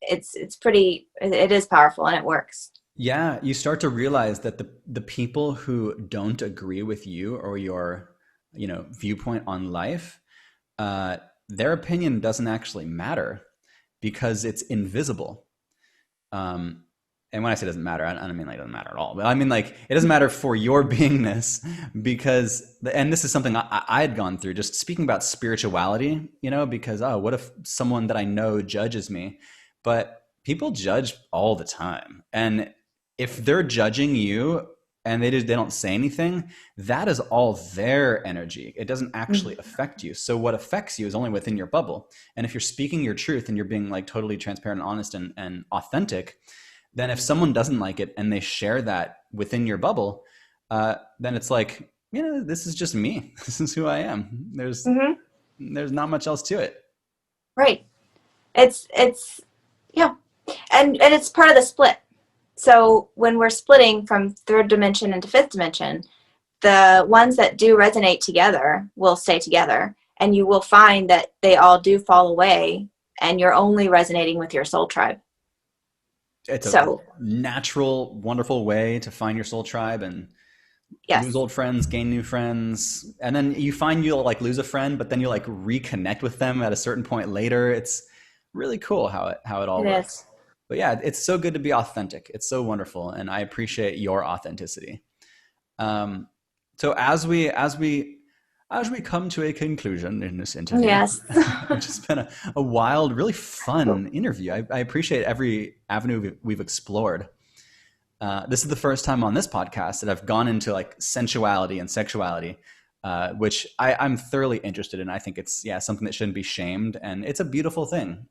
it's pretty. It is powerful and it works. Yeah, you start to realize that the people who don't agree with you or your, viewpoint on life, uh, their opinion doesn't actually matter because it's invisible. Um, and when I say doesn't matter, I don't mean like it doesn't matter at all. But I mean like it doesn't matter for your beingness because, and this is something I had gone through, just speaking about spirituality, because, oh, what if someone that I know judges me? But people judge all the time. And if they're judging you and they don't say anything, that is all their energy. It doesn't actually affect you. So what affects you is only within your bubble. And if you're speaking your truth and you're being like totally transparent and honest and authentic, then if someone doesn't like it and they share that within your bubble, then it's like, this is just me. This is who I am. Mm-hmm. There's not much else to it. Right. It's yeah, and it's part of the split. So when we're splitting from third dimension into fifth dimension, the ones that do resonate together will stay together, and you will find that they all do fall away, and you're only resonating with your soul tribe. It's a So natural, wonderful way to find your soul tribe and lose yes, old friends, gain new friends. And then you find you'll like lose a friend, but then you like reconnect with them at a certain point later. It's really cool how it all it works. is. But yeah, it's so good to be authentic. It's so wonderful. And I appreciate your authenticity. Um, so as we come to a conclusion in this interview, Yes. which has been a wild, really fun interview. I appreciate every avenue we've explored. This is the first time on this podcast that I've gone into like sensuality and sexuality, which I'm thoroughly interested in. I think it's something that shouldn't be shamed, and it's a beautiful thing.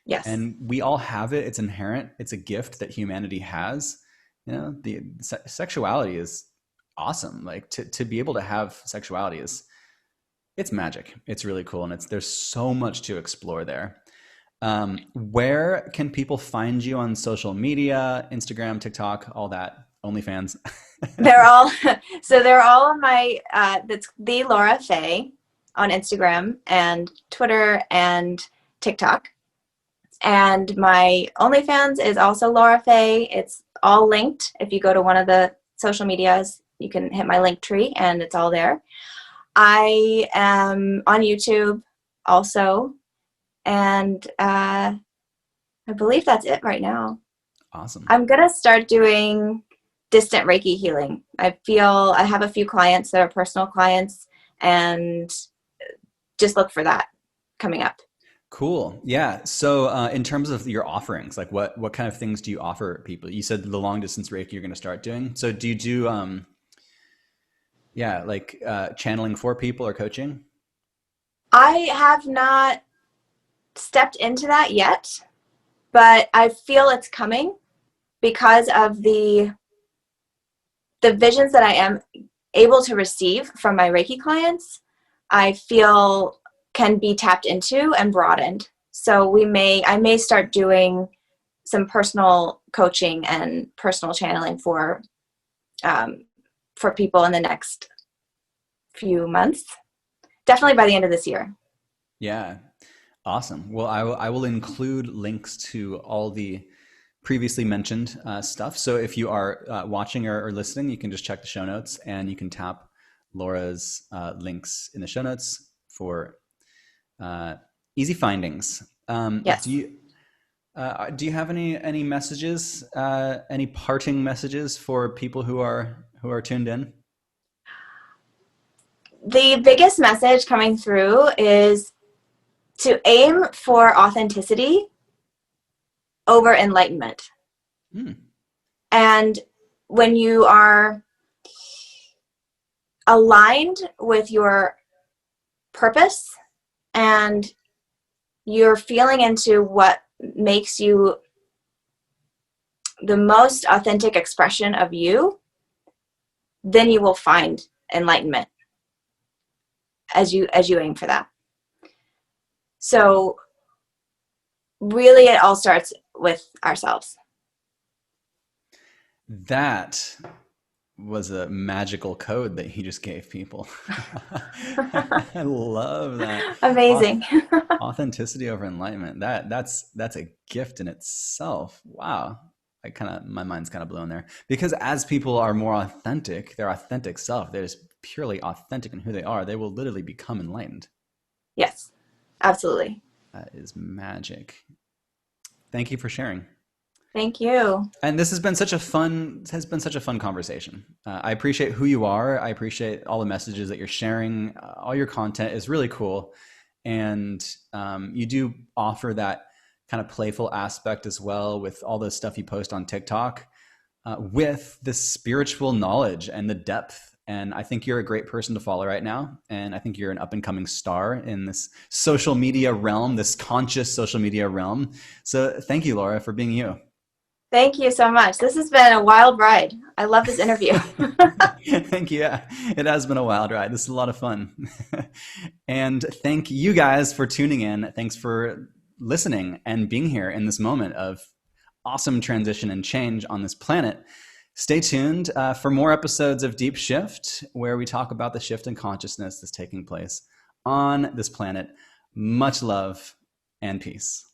Yes. And we all have it. It's inherent. It's a gift that humanity has. The sexuality is awesome. Like to be able to have sexuality it's magic. It's really cool, and there's so much to explore there. Where can people find you on social media? Instagram, TikTok, all that, OnlyFans? They're all they're all on my that's the Laura Faye on Instagram and Twitter and TikTok. And my OnlyFans is also Laura Faye. It's all linked. If you go to one of the social medias, you can hit my link tree and it's all there. I am on YouTube also. And I believe that's it right now. Awesome. I'm going to start doing distant Reiki healing. I feel I have a few clients that are personal clients, and just look for that coming up. Cool. Yeah. So in terms of your offerings, like what kind of things do you offer people? You said the long distance Reiki you're going to start doing. So do you do channeling for people or coaching? I have not stepped into that yet, but I feel it's coming because of the visions that I am able to receive from my Reiki clients. I feel can be tapped into and broadened. So I may start doing some personal coaching and personal channeling for people in the next few months. Definitely by the end of this year. Yeah. Awesome. Well, I will include links to all the previously mentioned stuff. So if you are watching or listening, you can just check the show notes and you can tap Laura's links in the show notes for uh, easy findings. Yes. Do you have any messages, any parting messages for people who are tuned in? The biggest message coming through is to aim for authenticity over enlightenment. Hmm. And when you are aligned with your purpose and you're feeling into what makes you the most authentic expression of you, then you will find enlightenment as you aim for that. So really it all starts with ourselves. That was a magical code that he just gave people. I love that. Amazing. Authenticity over enlightenment. That's a gift in itself. Wow. My mind's kind of blown there. Because as people are more authentic, their authentic self, they're just purely authentic in who they are, they will literally become enlightened. Yes, absolutely. That is magic. Thank you for sharing. Thank you. And this has been such a fun conversation. I appreciate who you are. I appreciate all the messages that you're sharing. All your content is really cool, and you do offer that kind of playful aspect as well with all the stuff you post on TikTok, with the spiritual knowledge and the depth. And I think you're a great person to follow right now. And I think you're an up and coming star in this social media realm, this conscious social media realm. So thank you, Laura, for being you. Thank you so much. This has been a wild ride. I love this interview. Thank you. Yeah, it has been a wild ride. This is a lot of fun. And thank you guys for tuning in. Thanks for listening and being here in this moment of awesome transition and change on this planet. Stay tuned for more episodes of Deep Shift, where we talk about the shift in consciousness that's taking place on this planet. Much love and peace.